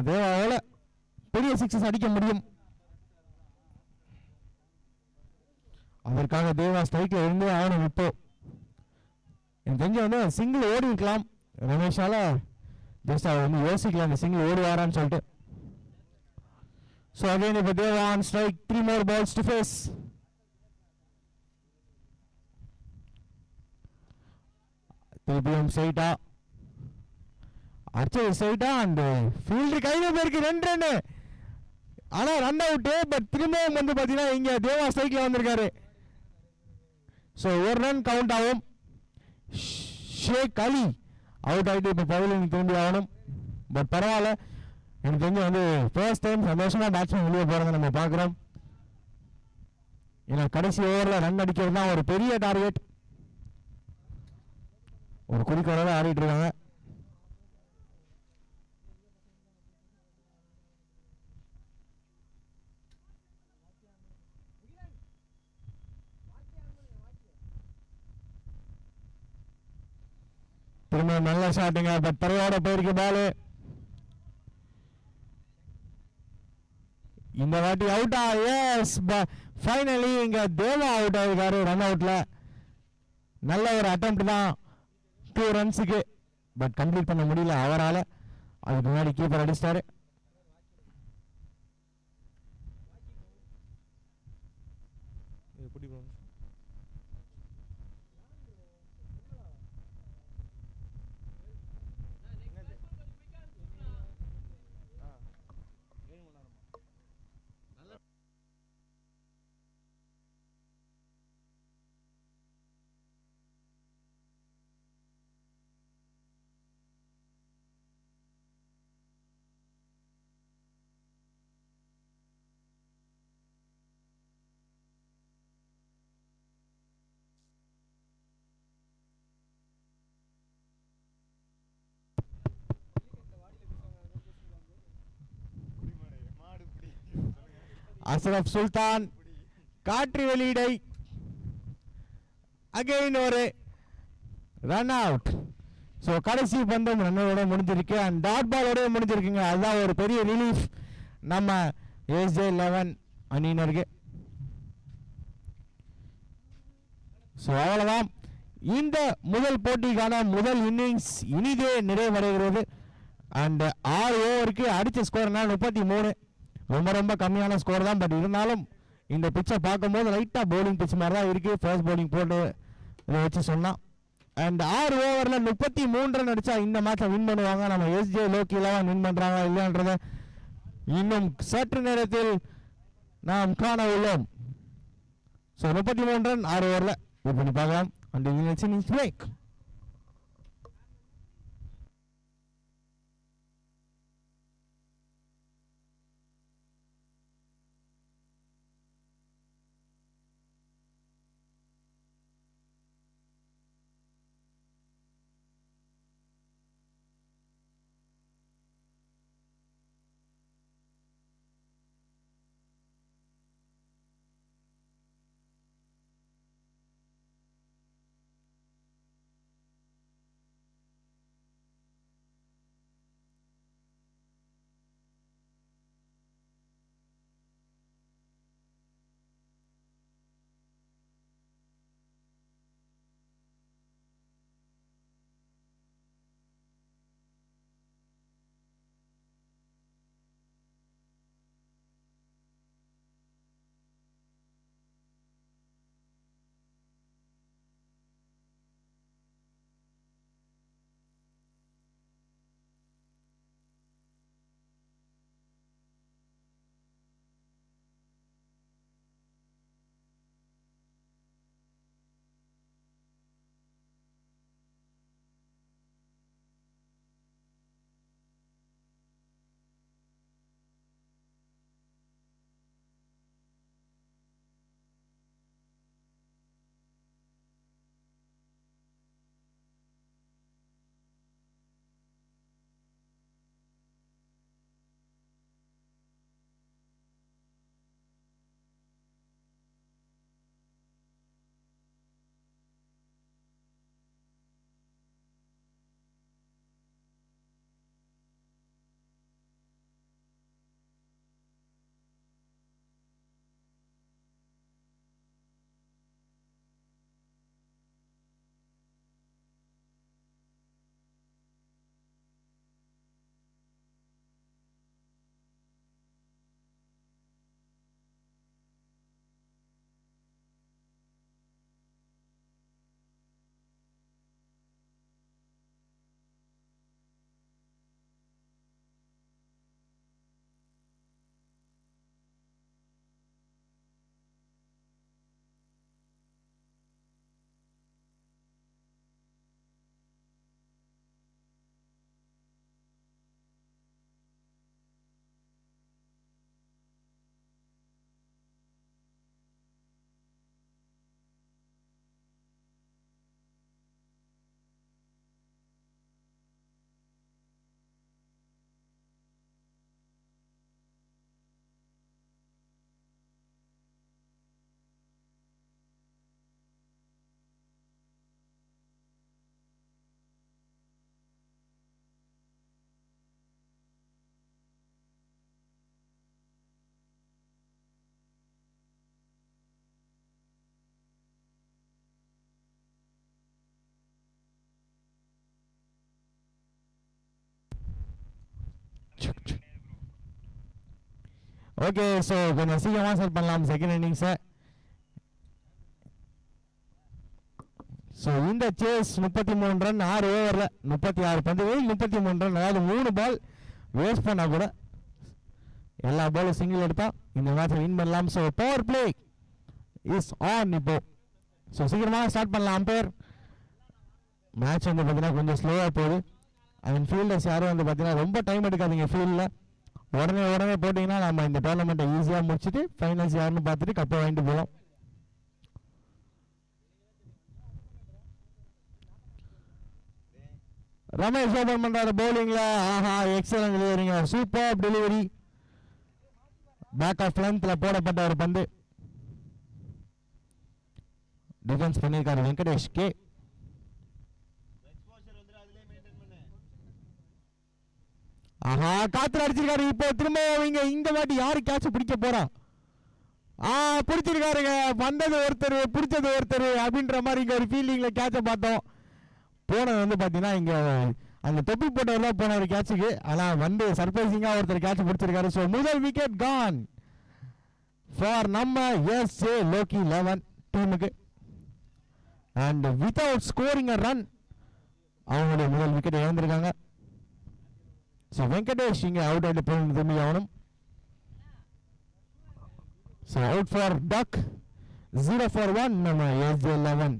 தேவாவால பெரிய சிக்ஸஸ் அடிக்க முடியும். அதற்காக தேவா ஸ்ட்ரைக்ல இருந்து ஆகணும். இப்போ எனக்கு தெரிஞ்ச வந்து சிங்கிள் ஓடி இருக்கலாம் ரமேஷால. ஜஸ்ட் அவர் வந்து யோசிக்கலாம் இந்த சிங்கிள் ஓடுவாரான்னு சொல்லிட்டு. ஸோ அகைன் இப்போ தேவா on strike. 3 more balls to face. திருப்பியும் ஸ்ட்ரைட்டா அடிச்சது ஸ்ட்ரைட்டா. அண்ட் ஃபீல்டர் கையில போயிருக்கு 2 ரன். ஆனா ரன் அவுட். பட் திரும்பவும் வந்து பாத்தீங்கன்னா இங்க தேவா ஸ்ட்ரைக்ல வந்திருக்காரு. ஸோ 1 ரன் கவுண்ட் ஆகும். ஷேக் அலி அவுட் ஆகிட்டு இப்போ பவுலிங் திரும்பி ஆகணும். பட் பரவாயில்ல, எனக்கு தெரிஞ்சு வந்து ஃபர்ஸ்ட் டைம் சந்தோஷமா பேட்ஸ்மேன் வெளியே போறதை நம்ம பார்க்குறோம். ஏன்னா கடைசி ஓவரில் ரன் அடிக்கிறது தான் ஒரு பெரிய டார்கெட். ஒரு குறிக்கோளோட ஆடிட்டு இருக்காங்க. திரும்ப நல்ல ஷாட்டுங்க. பட் பரவாயில்ல, போயிருக்கு பாலு. இந்த வாட்டி அவுட்டா? எஸ், ஃபைனலி இங்க தேவா அவுட் ஆயிருக்காரு ரன் அவுட்ல. நல்ல ஒரு அட்டெம்ப்ட் தான் 2 ரன்ஸுக்கு. பட் கம்ப்ளீட் பண்ண முடியல அவரால். அதுக்கு முன்னாடி கீப்பர் அடிச்சிட்டாரு. அஸ்ரப் சுல்தான் காற்று வெளியீடை அகைன் ஒரு ரன் அவுட். ஸோ கடைசி பந்தம் ரன்னோட முடிஞ்சிருக்கு அண்ட் டாட் பாலோட முடிஞ்சிருக்குங்க. அதுதான் ஒரு பெரிய ரிலீஃப் நம்ம SJ11 அணியினருக்கு. ஸோ அவ்வளோதான், இந்த முதல் போட்டிக்கான முதல் இன்னிங்ஸ் இனிதே நிறைவடைகிறது. அண்ட் 6 ஓவருக்கு அடித்த ஸ்கோர்னா 33. ரொம்ப கம்மியான ஸ்கோர் தான். பட் இருந்தாலும் இந்த பிச்சை பார்க்கும்போது லைட்டாக பவுலிங் பிச் மாதிரி தான் இருக்குது. ஃபர்ஸ்ட் பவுலிங் போட்டு இதை வச்சு சொன்னால் அண்ட் 6 ஓவரில் 33 ரன் அடித்தா இந்த மேட்சை வின் பண்ணுவாங்க. நம்ம SJ லோக்கியெல்லாம் வின் பண்ணுறாங்க இல்லைன்றத இன்னும் சற்று நேரத்தில் நாம் காண உள்ளோம். ஸோ 33 ரன் 6 ஓவரில் இது பண்ணி பார்க்கலாம். And innings break. Okay, so கொஞ்சம் சீக்கிரமாக ஸ்டார்ட் பண்ணலாம் செகண்ட் இன்னிங்ஸை. ஸோ இந்த சேஸ் 33 ரன் 6 ஓவரில் 36 பந்துகளில் 33 ரன், அதாவது 3 பால் வேஸ்ட் பண்ணால் கூட எல்லா பாலும் சிங்கிள் எடுத்தா இந்த மேட்சை வின் பண்ணலாம். So power play is on இப்போ. ஸோ சீக்கிரமாக ஸ்டார்ட் பண்ணலாம். அம்பையர் மேட்ச் வந்து பார்த்தீங்கன்னா கொஞ்சம் ஸ்லோவாக போகுது. அண்ட் ஃபீல்டர்ஸ் யாரும் வந்து பார்த்தீங்கன்னா ரொம்ப டைம் எடுக்காதீங்க ஃபீல்டில். உடனே போட்டிங்கன்னா நம்ம இந்த டோர்னமெண்ட்டை ஈஸியாக முடிச்சுட்டு ஃபைனல்ஸ் யாருன்னு பார்த்துட்டு கப்பை வாங்கிட்டு போகலாம். ரமேஷ் ஓபன் பண்றாரு பவுலிங்ல. ஆஹா, எக்ஸலன்ட் டெலிவரிங்க, சூப்பர் டெலிவரி. பேக் ஆஃப் லென்த்ல போடப்பட்ட ஒரு பந்து. டிஃபென்ஸ் பண்ணியிருக்காரு வெங்கடேஷ் கே. ஆஹா, காத்துல அடிச்சிருக்காரு. இப்போ திரும்ப இந்த வாட்டி யாரு கேட்ச் பிடிக்க போறா? பிடிச்சிருக்காருங்க. வந்தது ஒருத்தர், பிடிச்சது ஒருத்தர் அப்படின்ற மாதிரி இங்க ஒரு ஃபீல்டிங்ல கேட்ச பார்த்தோம். போனது வந்து பாத்தீங்கன்னா இங்க அந்த தொப்பி போட்டவர் தான் போன ஒரு கேட்சுக்கு. ஆனா வந்து சர்ப்ரைசிங்கா ஒருத்தர் கேட்ச் பிடிச்சிருக்காரு. ஸோ முதல் விக்கெட் கான் ஃபார் நம்ம எஸ்ஜே லோக்கி 11 டீமுக்கு. And without scoring a run அவங்களுடைய முதல் விக்கெட் இழந்திருக்காங்க. ஸோ வெங்கடேஷ் இங்க அவுட் ஆயிட்டு போய் திரும்பி ஆகணும். So out for duck. 0 for 1 நம்ம எஸ்ஜே 11.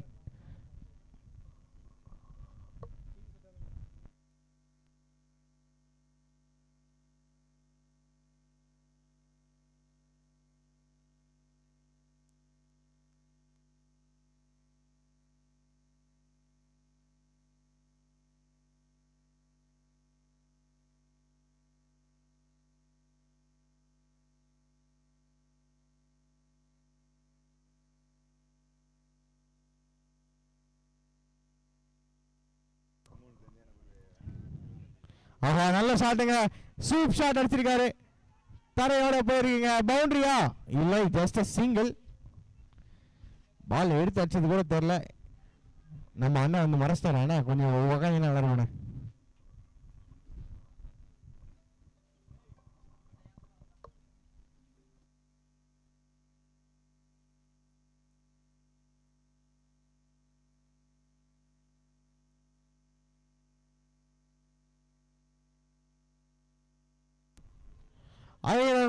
ஆஹா, நல்ல ஷாட்டுங்க. சூப் ஷாட் அடிச்சிருக்காரு. தரையோட போயிருக்கீங்க. பவுண்டரியா? இல்லை, ஜஸ்ட் சிங்கிள். பால் எடுத்து அடிச்சது கூட தெரியல. நம்ம அண்ணன் வந்து மறைச்சிட்டாரு. அண்ணா கொஞ்சம் உட்காந்து விளாடுவானே.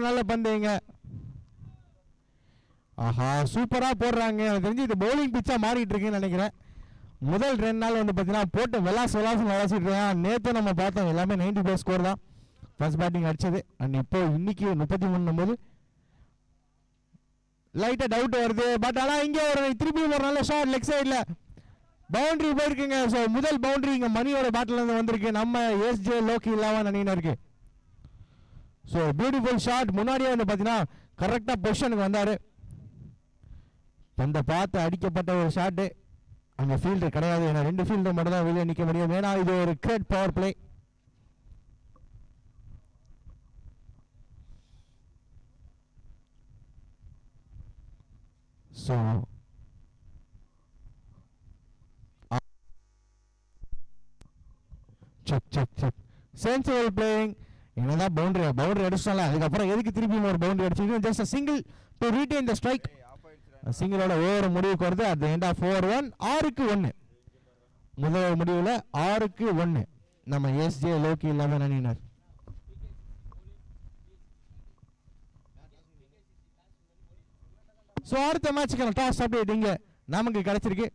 நல்ல பந்தேங்க. ஆஹா, சூப்பரா போடுறாங்க. எனக்கு தெரிஞ்சு இது பவுலிங் பிச்சா மாறிட்டு இருக்குன்னு நினைக்கிறேன். முதல் 2 நாள் வந்து பார்த்தீங்கன்னா போட்டு விளாசிட்டு இருக்கேன். நேற்று நம்ம பார்த்தோம் எல்லாமே 90+ ஸ்கோர் தான் ஃபர்ஸ்ட் பேட்டிங் அடிச்சது. அண்ட் இப்போ இன்னைக்கு 33 போது லைட்டா டவுட் வருது. பட் ஆனால் இங்கே திருப்பி ஒரு நல்ல ஷாட் லெக் சைடில் பவுண்டரி போயிருக்குங்க. ஸோ முதல் பவுண்டரி இங்கே மணியோட பேட்டில் இருந்து வந்திருக்கு நம்ம எஸ்ஜே லோக்கி 11 அணியினருக்கு. So beautiful shot. முன்னாடியே வந்து பார்த்தீங்கன்னா கரெக்டாக பொசிஷனுக்கு வந்தார். பந்தை பார்த்து அடிக்கப்பட்ட ஒரு ஷாட்டு. அங்கே ஃபீல்டர் கிடையாது. ஏன்னா 2 ஃபீல்டர் மட்டும் தான் வெளியே நிற்க முடியும். ஏன்னா இது ஒரு great power play. So check sensible playing. என்னதான் பவுண்டரி அடிச்சால அதுக்கப்புறம் எதுக்கு திருப்பி ஒரு பவுண்டரி அடிச்சு just single to retain the strike. சிங்கிளோட ஓவர் முடிவுக்கு வருது. At the end of 4-1 6-1. முதல் முடிவில் 6-1 நம்ம எஸ்ஜே லோக்கி 11 அணியினர். ஸோ அடுத்த மேட்சுக்கான டாஸ் அப்டேட் இங்கே நமக்கு கிடைச்சிருக்கு.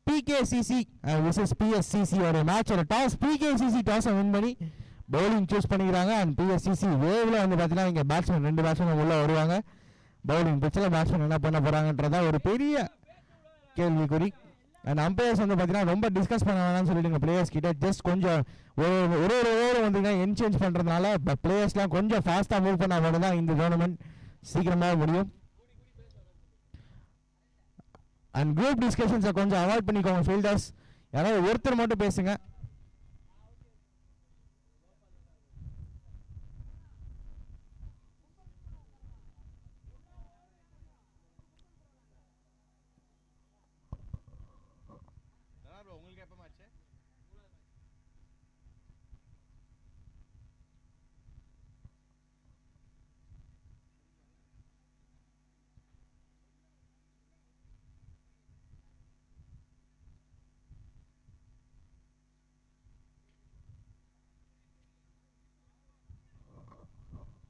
பிகேசிசி விசஸ் பிஎஸ்சிசி ஒரு மேட்சோட டாஸ். பிகேசிசி டாஸை வின் பண்ணி பவுலிங் சூஸ் பண்ணிக்கிறாங்க. அண்ட் பிஎஸ்சிசி வேவ்ல வந்து பார்த்தீங்கன்னா இங்கே பேட்ஸ்மேன் 2 பேட்ஸ்மேன் உள்ள வருவாங்க. பவுலிங் பிச்சில் பேட்ஸ்மேன் என்ன பண்ண போறாங்கன்றதா ஒரு பெரிய கேள்விக்குறி. அண்ட் அம்பையர்ஸ் வந்து பார்த்தீங்கன்னா ரொம்ப டிஸ்கஸ் பண்ண வேணாம்னு சொல்லிடுங்க பிளேயர்ஸ் கிட்ட. ஜஸ்ட் கொஞ்சம் ஒரு ஓவர் வந்து என்சேஞ்ச் பண்ணுறதுனால பிளேயர்ஸ்லாம் கொஞ்சம் ஃபாஸ்ட்டாக மூவ் பண்ணால் மட்டும் தான் இந்த டோர்னமெண்ட் சீக்கிரமாக முடியும். அண்ட் குரூப் டிஸ்கஷன்ஸை கொஞ்சம் அவாய்ட் பண்ணிக்கோங்க ஃபீல்டர்ஸ். யாராவது ஒருத்தர் மட்டும் பேசுங்க.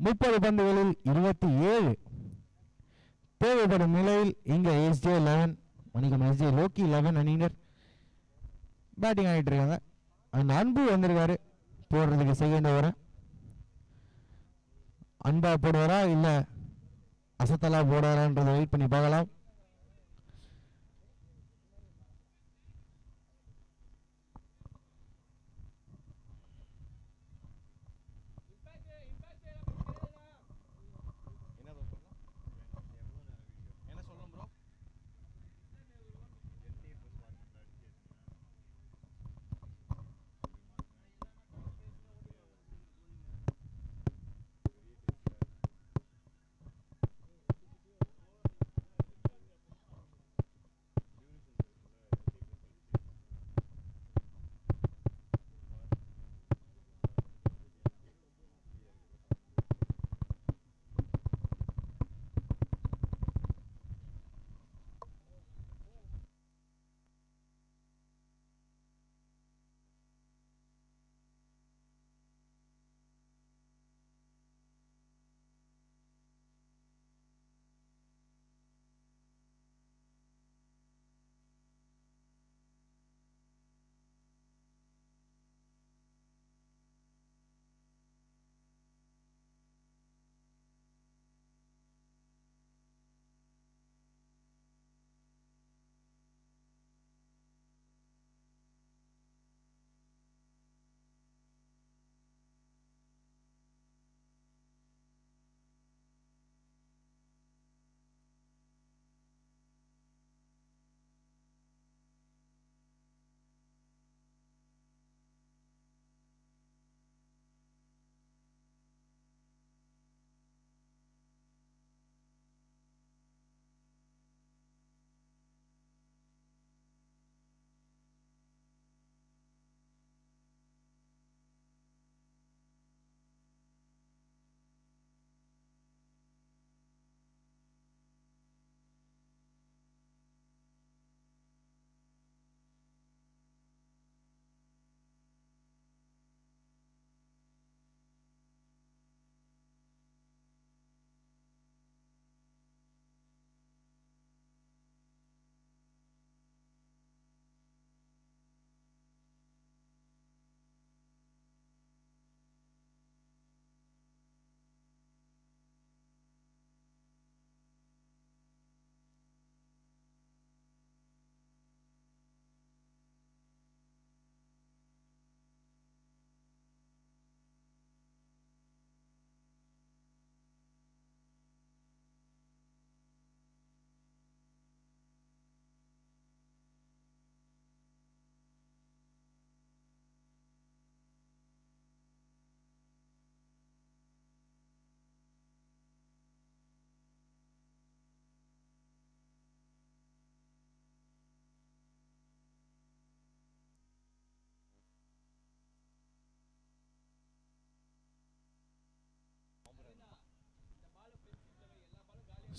முப்பது பந்துகளில் 27 தேவைப்படும் நிலையில் இங்க எஸ்ஜே லோக்கி 11 அணியினர் பேட்டிங் ஆகிட்டு இருக்காங்க. அந்த அன்பு வந்திருக்காரு போடுறதுக்கு செகண்ட் ஓவர. அன்பா போடுவாரா இல்ல அசத்தலா போடுவாரான்றதை வெயிட் பண்ணி பார்க்கலாம்.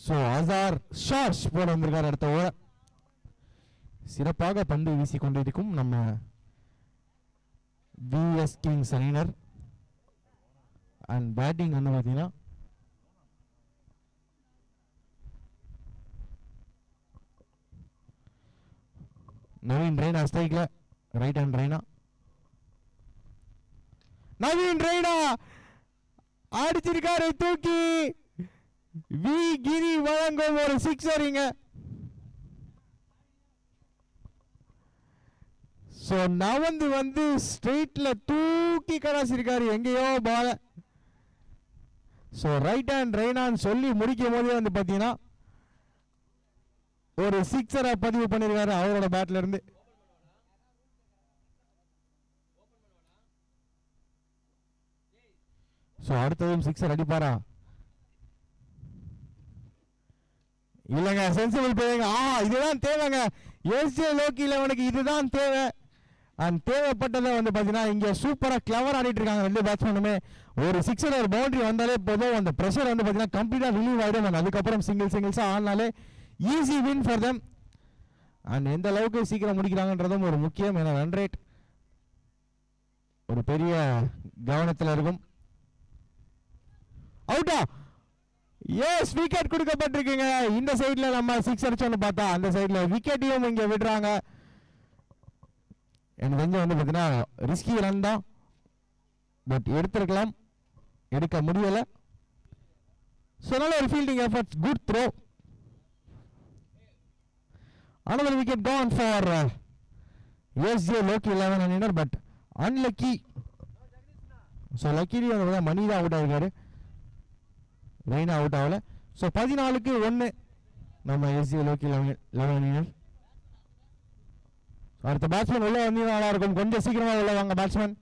ஸோ அசார் ஷார்ஷ் போட வந்திருக்கார் அடுத்த ஓவர். சிறப்பாக பந்து வீசி கொண்டிருக்கும் நம்ம விஎஸ் கிங்ஸ் அணியினர். அண்ட் பேட்டிங் வந்து பார்த்தீங்கன்னா நவீன் ரெய்னா ஸ்ட்ரைக்ல, ரைட் ஹேண்ட் ரெய்னா. நவீன் ரெய்னா அடிச்சிருக்காரு தூக்கி. வி கிரி வழங்கும் ஒரு சிக்ஸரிங்க. சோ நவந்து வந்து ஸ்ட்ரெயிட்ல தூக்கி கடாசிருக்காரு எங்கேயோ பால. சோ ரைட் ஹேண்ட் ரெய்னான்னு சொல்லி முடிக்கும் போதே வந்து பாத்தீங்கன்னா ஒரு சிக்ஸரை பதிவு பண்ணிருக்காரு அவரோட பேட்ல இருந்து. சோ அடுத்ததும் சிக்ஸர் அடிப்பாரா? இல்லங்க, சென்சிபிள் பிளேயிங். இதுதான் தேவைங்க. எஸ்ஜே லோக்கி 11க்கு இதுதான் தேவை. அண்ட் தேவைப்பட்டதை வந்து பார்த்தீங்கன்னா இங்கே சூப்பராக கிளவர் ஆடிட்டு இருக்காங்க ரெண்டு பேட்ஸ்மேனுமே. ஒரு சிக்ஸர் ஒரு பவுண்டரி வந்தாலே போதும், அந்த ப்ரெஷர் வந்து பார்த்தீங்கன்னா கம்ப்ளீட்டாக ரிலீவ் ஆகிடும். அண்ட் அதுக்கப்புறம் சிங்கிள்ஸாக ஆனாலே easy win for them. And எந்த அளவுக்கு சீக்கிரம் முடிக்கிறாங்கன்றதும் ஒரு முக்கியம். ஏன்னா ரன் ரேட் ஒரு பெரிய கவனத்தில் இருக்கும். அவுட்டா? எஸ், விக்கெட் கொடுக்கப்பட்டிருக்குங்க. இந்த சைட்ல நம்ம சிக்ஸ் அடிச்சோன்னு பார்த்தா அந்த சைட்ல விக்கெட்டையும் இங்க விடுறாங்க. எனக்கு தெரிஞ்ச வந்து பார்த்தீங்கன்னா ரிஸ்கி ரன் தான், பட் எடுத்திருக்கலாம், எடுக்க முடியல. ஸோ நல்ல ஒரு fielding efforts, good throw. another wicket gone for SJ Loki 11 அணியினர், பட் அன்லக்கி. ஸோ லக்கிலி வந்து மணி தான் அவுட் ஆகிருக்காரு, ரெய்னா அவுட் ஆகல. ஸோ 14க்கு 1 நம்ம SJ Loki 11 அணியினர். அடுத்த பேட்ஸ்மேன் உள்ள வந்து நல்லா இருக்கும், கொஞ்சம் சீக்கிரமா உள்ள வாங்க பேட்ஸ்மேன்.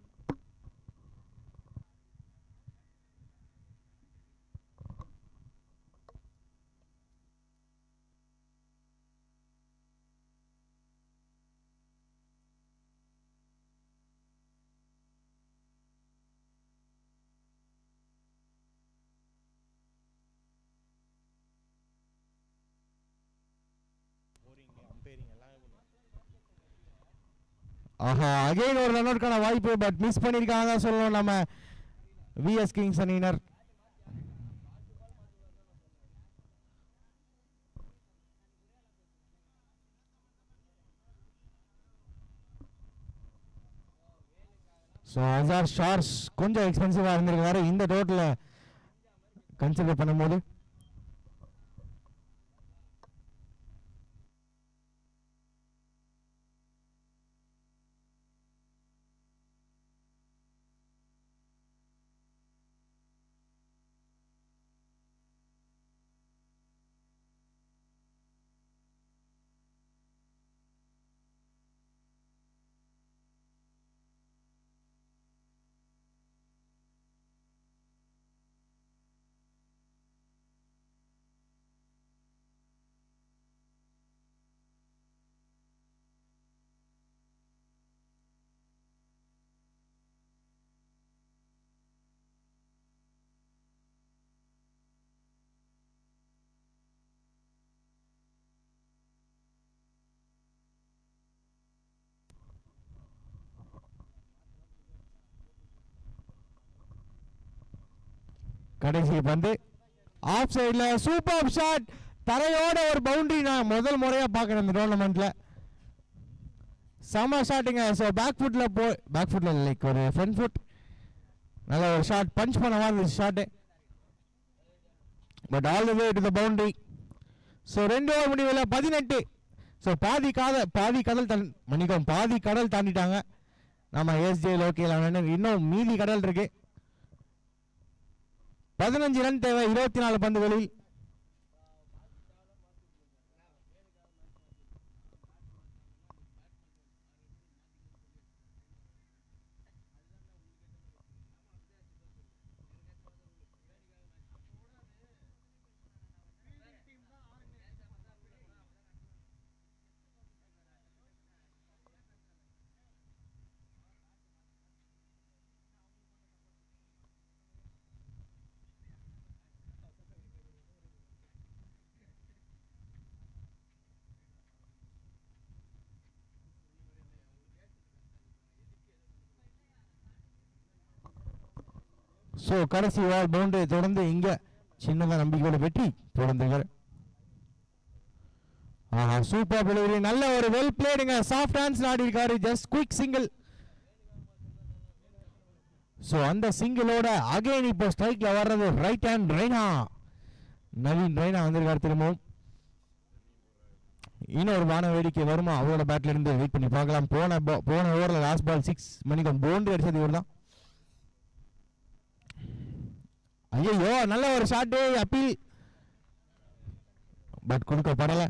ஆஹா, அகைன் ஒரு ரன் அவுட்கான வாய்ப்பு, பட் மிஸ் பண்ணிருக்காங்க சொல்லணும் நம்ம விஎஸ் கிங்ஸ் அணியினர். ஸோ அசார் ஷார்ஸ் கொஞ்சம் எக்ஸ்பென்சிவாக இருந்திருக்காரு இந்த டோட்டல கன்சிடர் பண்ணும்போது. கடைசி பந்து ஆஃப் சைட்ல, சூப்பர் ஷாட், தரையோட ஒரு பவுண்டரி. நான் முதல் முறையா பார்க்குறேன் இந்த டோர்னமெண்ட்ல, செம ஷாட்டுங்க. ஸோ பேக் ஃபுட்ல லைக் ஒரு ஃப்ரண்ட் ஃபுட், நல்ல ஒரு ஷாட், பஞ்ச் பண்ண மாதிரி shot, but all the way to the boundary. So 2 over முடிவில் 18. ஸோ பாதி கடல் தாண்டிட்டாங்க நம்ம எஸ்ஜே லோக்கி 11. இன்னும் மீதி கடல் இருக்கு. 15 ரன் தேவை 24 பந்துகளில். ஸோ கடைசி ஓவர் பவுண்டரி தொடர்ந்து இங்க சின்னதாக நம்பிக்கையோட வெற்றி தொடர்ந்துகள். ஆஹா, சூப்பர் டெலிவரி, நல்ல ஒரு வெல் பிளேடுங்க. சாஃப்ட் ஹேண்ட்ஸ் ஆடி இருக்காரு, ஜஸ்ட் குயிக் சிங்கிள். ஸோ அந்த சிங்கிளோட அகைன் இப்போ ஸ்ட்ரைக்ல வர்றது ரைட் ஹேண்ட் ரெய்னா, நவீன் ரெய்னா வந்திருக்காரு திரும்பவும். இன்னொரு வான வேடிக்கை வருமா அவரோட பேட்ல இருந்து வெயிட் பண்ணி பார்க்கலாம். போன ஓவர்ல லாஸ்ட் பால் 6 மணிக்கு பவுண்டரி அடிச்சது இவர் தான். ஐயோ, நல்ல ஒரு ஷாட், அப்பீல், பட் கொடுக்கப்படல.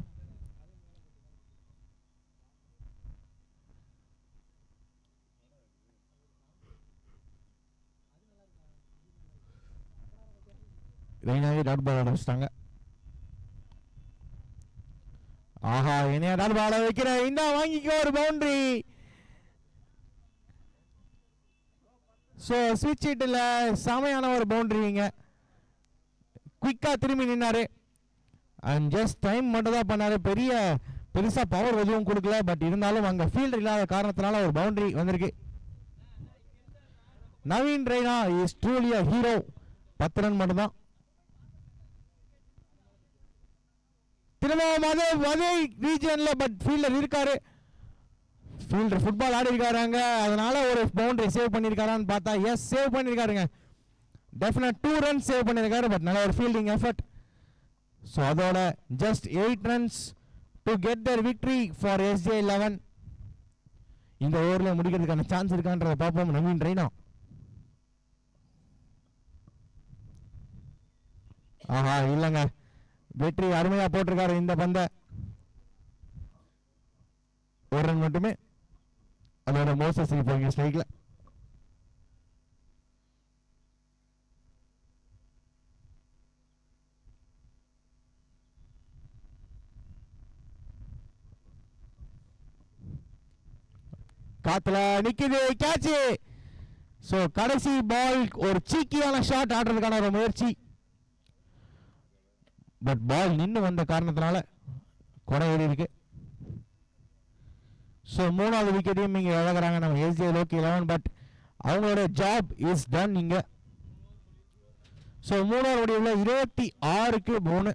ரெய்னாவே டாட் பால் ஆரம்பிச்சிட்டாங்க. ஆஹா, என்னையா டாட் பால் வைக்கிற, இந்த வாங்கிக்கோ ஒரு பவுண்டரி. ஸோ ஸ்விட்ச் ஹிட்டில் செமையான ஒரு பவுண்டரிங்க. குயிக்காக திரும்பி நின்னாரு அண்ட் ஜஸ்ட் டைம் மட்டும் தான் பண்ணாரு. பெருசாக பவர் எதுவும் கொடுக்கல, பட் இருந்தாலும் அங்கே ஃபீல்டர் இல்லாத காரணத்தினால ஒரு பவுண்டரி வந்திருக்கு. Naveen Raina is truly a hero. 10 run மட்டும் தான். திரும்பவும் அதே ரீஜன்ல பட் ஃபீல்டர் இருக்காரு. ஃபீல்டர் ஃபுட்பால் ஆடி இருக்காருங்க, அதனால ஒரு பவுண்டரி சேவ் பண்ணியிருக்காரான்னு பார்த்தா எஸ், சேவ் பண்ணியிருக்காருங்க. டெஃபினட் 2 ரன்ஸ் சேவ் பண்ணியிருக்காரு, பட் நல்ல ஒரு ஃபீல்டிங் எஃபர்ட். ஸோ அதோட just 8 runs to get the victory for SJ11. இந்த ஓவரில் முடிக்கிறதுக்கான சான்ஸ் இருக்கான்றதை பார்ப்போம். நவீன் ரெய்னா, ஆஹா இல்லைங்க, வெற்றி அருமையா போட்டிருக்காரு இந்த பந்தை. 1 ரன் மட்டுமே. அதோட மோசஸ் இப்போ ஸ்ட்ரைக்ல. காத்துல நிக்குது, கேட்ச். சோ கடைசி பால் ஒரு சீக்கியான ஷாட் ஆடுறதுக்கான ஒரு முயற்சி, பட் பால் நின்று வந்த காரணத்தினால கொடை ஏறி இருக்கு. ஸோ 3வது விக்கெட்டையும் இங்கே இழக்கிறாங்க நம்ம SJ Loki 11, பட் அவங்களோட ஜாப் இஸ் டன் இங்க. ஸோ 3வது முடிவில் 26க்கு 3,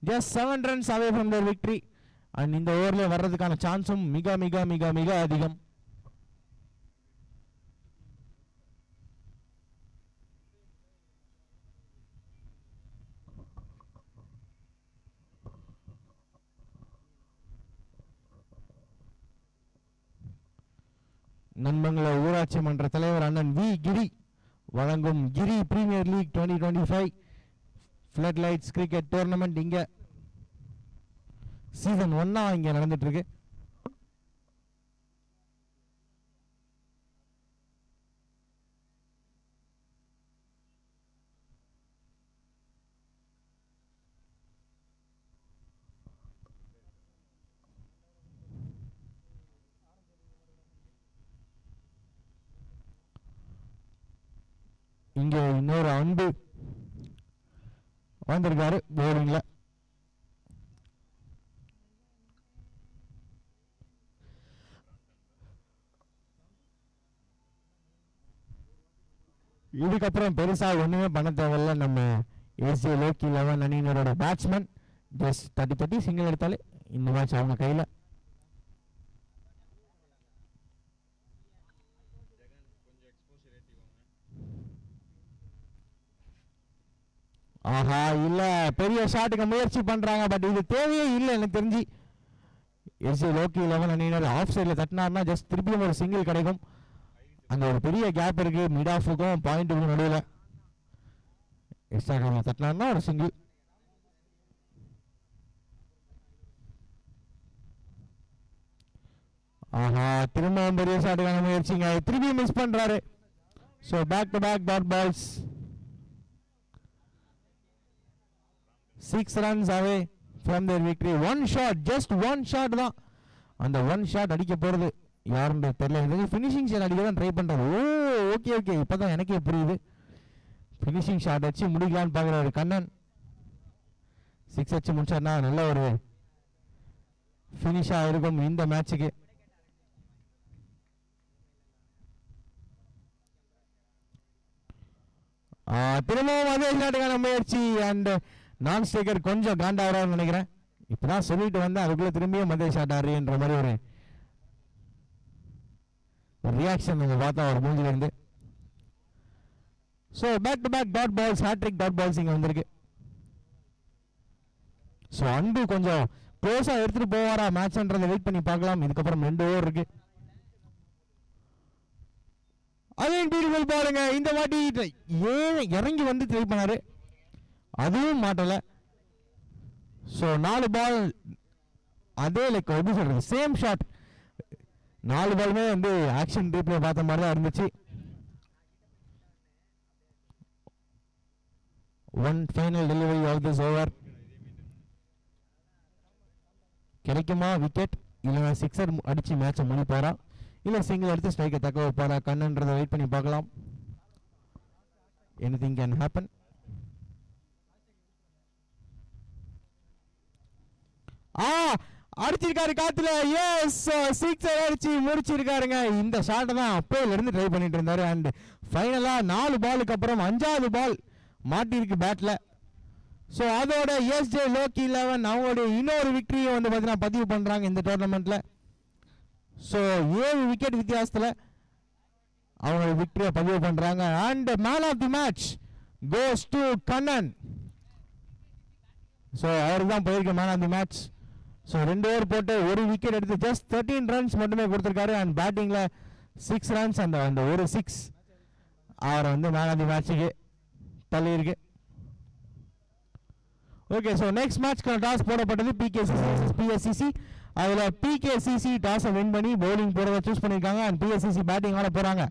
just 7 runs away from the victory. And இந்த ஓவரில் வர்றதுக்கான சான்ஸும் மிக மிக மிக மிக அதிகம். நண்பங்கள ஊராட்சி மன்ற தலைவர் அண்ணன் வி கிரி வழங்கும் Giri premier league 2025 flood lights cricket tournament இங்க சீசன் 1 இங்க நடந்துட்டு இருக்கு. இங்க இன்னொரு அன்பு வந்திருக்காரு போலிங்ல. இதுக்கப்புறம் பெருசா ஒண்ணுமே பண்ண தேவையில்ல. நம்ம SJ Loki 11 அணியினரோட பேட்ஸ்மேன் ஜஸ்ட் தட்டி சிங்கிள் எடுத்தாலே இந்த மேட்ச் அவங்க கையில. ஆஹா இல்ல, பெரிய ஷாட்டுக்கு முயற்சி பண்றாங்க, பட் இது தேவையே இல்லை எனக்கு தெரிஞ்சு. SJ Loki 11 அணியினர் ஆஃப் சைட்ல தட்டினார்னா ஜஸ்ட் திருப்பியும் ஒரு சிங்கிள் கிடைக்கும். அங்க ஒரு பெரிய கேப் இருக்கு மிட் ஆஃபுக்கும் பாயிண்ட்டுக்கும் நடுவில். எக்ஸ்ட்ரா கேம்ல தட்டினார்னா ஒரு சிங்கிள். ஆஹா, திரும்பவும் பெரிய ஷாட்டுக்கான முயற்சிங்க, திருப்பி மிஸ் பண்றாரு. So back to back dot balls. 6 runs away from their victory. One shot, just one shot தான். அந்த ஒன் ஷாட் அடிக்க போறது யாருன்னு தெரியல. ஃபினிஷிங் ஷாட் அடிக்க தான் ட்ரை பண்றாரு. ஓகே இப்பதான் எனக்கே புரியுது. ஃபினிஷிங் ஷாட் வச்சு முடிக்கலான்னு பாக்குறாரு கண்ணன். 6 அடிச்சு முடிச்சாருன்னா நல்ல ஒரு ஃபினிஷா இருக்கும் இந்த மேட்சுக்கு. திரும்பவும் அதே ஷாட்டுக்கான முயற்சி அண்ட் நான் ஸ்ட்ரைக்கர் கொஞ்சம் காண்டாகிறான்னு நினைக்கிறேன். இப்பதான் சொல்லிட்டு வந்தேன், அதுக்குள்ள திரும்பியும் அதே ஷாட் ஆடுறீன்ற மாதிரி ஒரு ரியாக்ஷன் நம்ம பார்த்தா ஒரு மூஞ்சில இருந்து. So back to back dot balls, hattrick dot balls இங்கே வந்திருக்கு. ஸோ அன்பு கொஞ்சம் க்ளோஸாக எடுத்துட்டு போவாரா மேட்ச்ன்றதை வெயிட் பண்ணி பார்க்கலாம். இதுக்கப்புறம் 2 ஓவர் இருக்கு. அதையும் பியூட்டிஃபுல் பாருங்க. இந்த வாட்டி இறங்கி வந்து ட்ரை பண்ணாரு, அதுவும் மாட்டல. ஸோ 4 பால் அதே லைக் எப்படி சொல்றது சேம் ஷாட், 4 பாலுமே வந்து ஆக்ஷன் ரீப்ளே பார்த்த மாதிரி தான் இருந்துச்சு. One final delivery of this over. கிடைக்குமா விக்கெட், இல்லைனா சிக்ஸர் அடிச்சு மேட்சை முடிப்பாரா, இல்லை சிங்கிள் எடுத்து ஸ்ட்ரைக்கை தக்க வைப்பாரா கண்ணன்றதை வெயிட் பண்ணி பார்க்கலாம். Anything can happen. அடிச்சிருக்காரு காத்துல. எஸ், சிக்ஸர் அடிச்சு முடிச்சிருக்காருங்க. இந்த ஷாட்டை தான் அப்போல இருந்து ட்ரை பண்ணிட்டு இருந்தாரு. அண்ட் ஃபைனலா 4 பாலுக்கு அப்புறம் 5வது பால் மாட்டிருக்கு பேட்ல. ஸோ அதோட எஸ்ஜே லோக்கி 11 அவங்களுடைய இன்னொரு விக்டரியை வந்து பார்த்தீங்கன்னா பதிவு பண்றாங்க இந்த டோர்னமெண்ட்ல. ஸோ 7 விக்கெட் வித்தியாசத்தில் அவங்க விக்டரியை பதிவு பண்றாங்க. And man of the match goes to Kannan. So அவருக்கு தான் போயிருக்க man of the match. So 2 over போட்டு 1 விக்கெட் எடுத்து ஜஸ்ட் 13 ரன்ஸ் மட்டுமே கொடுத்துருக்காரு. அண்ட் பேட்டிங்ல 6 ரன்ஸ், அந்த ஒரு 6 அவரை வந்து மேன் ஆஃப் தி மேட்சுக்கு தள்ளி இருக்கு. ஓகே, ஸோ நெக்ஸ்ட் மேட்ச்க்கான டாஸ் போடப்பட்டது பிஎஸ்சிசி. அதில் பிகேசிசி டாஸை வின் பண்ணி பவுலிங் போடுறத சூஸ் பண்ணியிருக்காங்க. அண்ட் பிஎஸ்சிசி பேட்டிங் ஆட போகிறாங்க.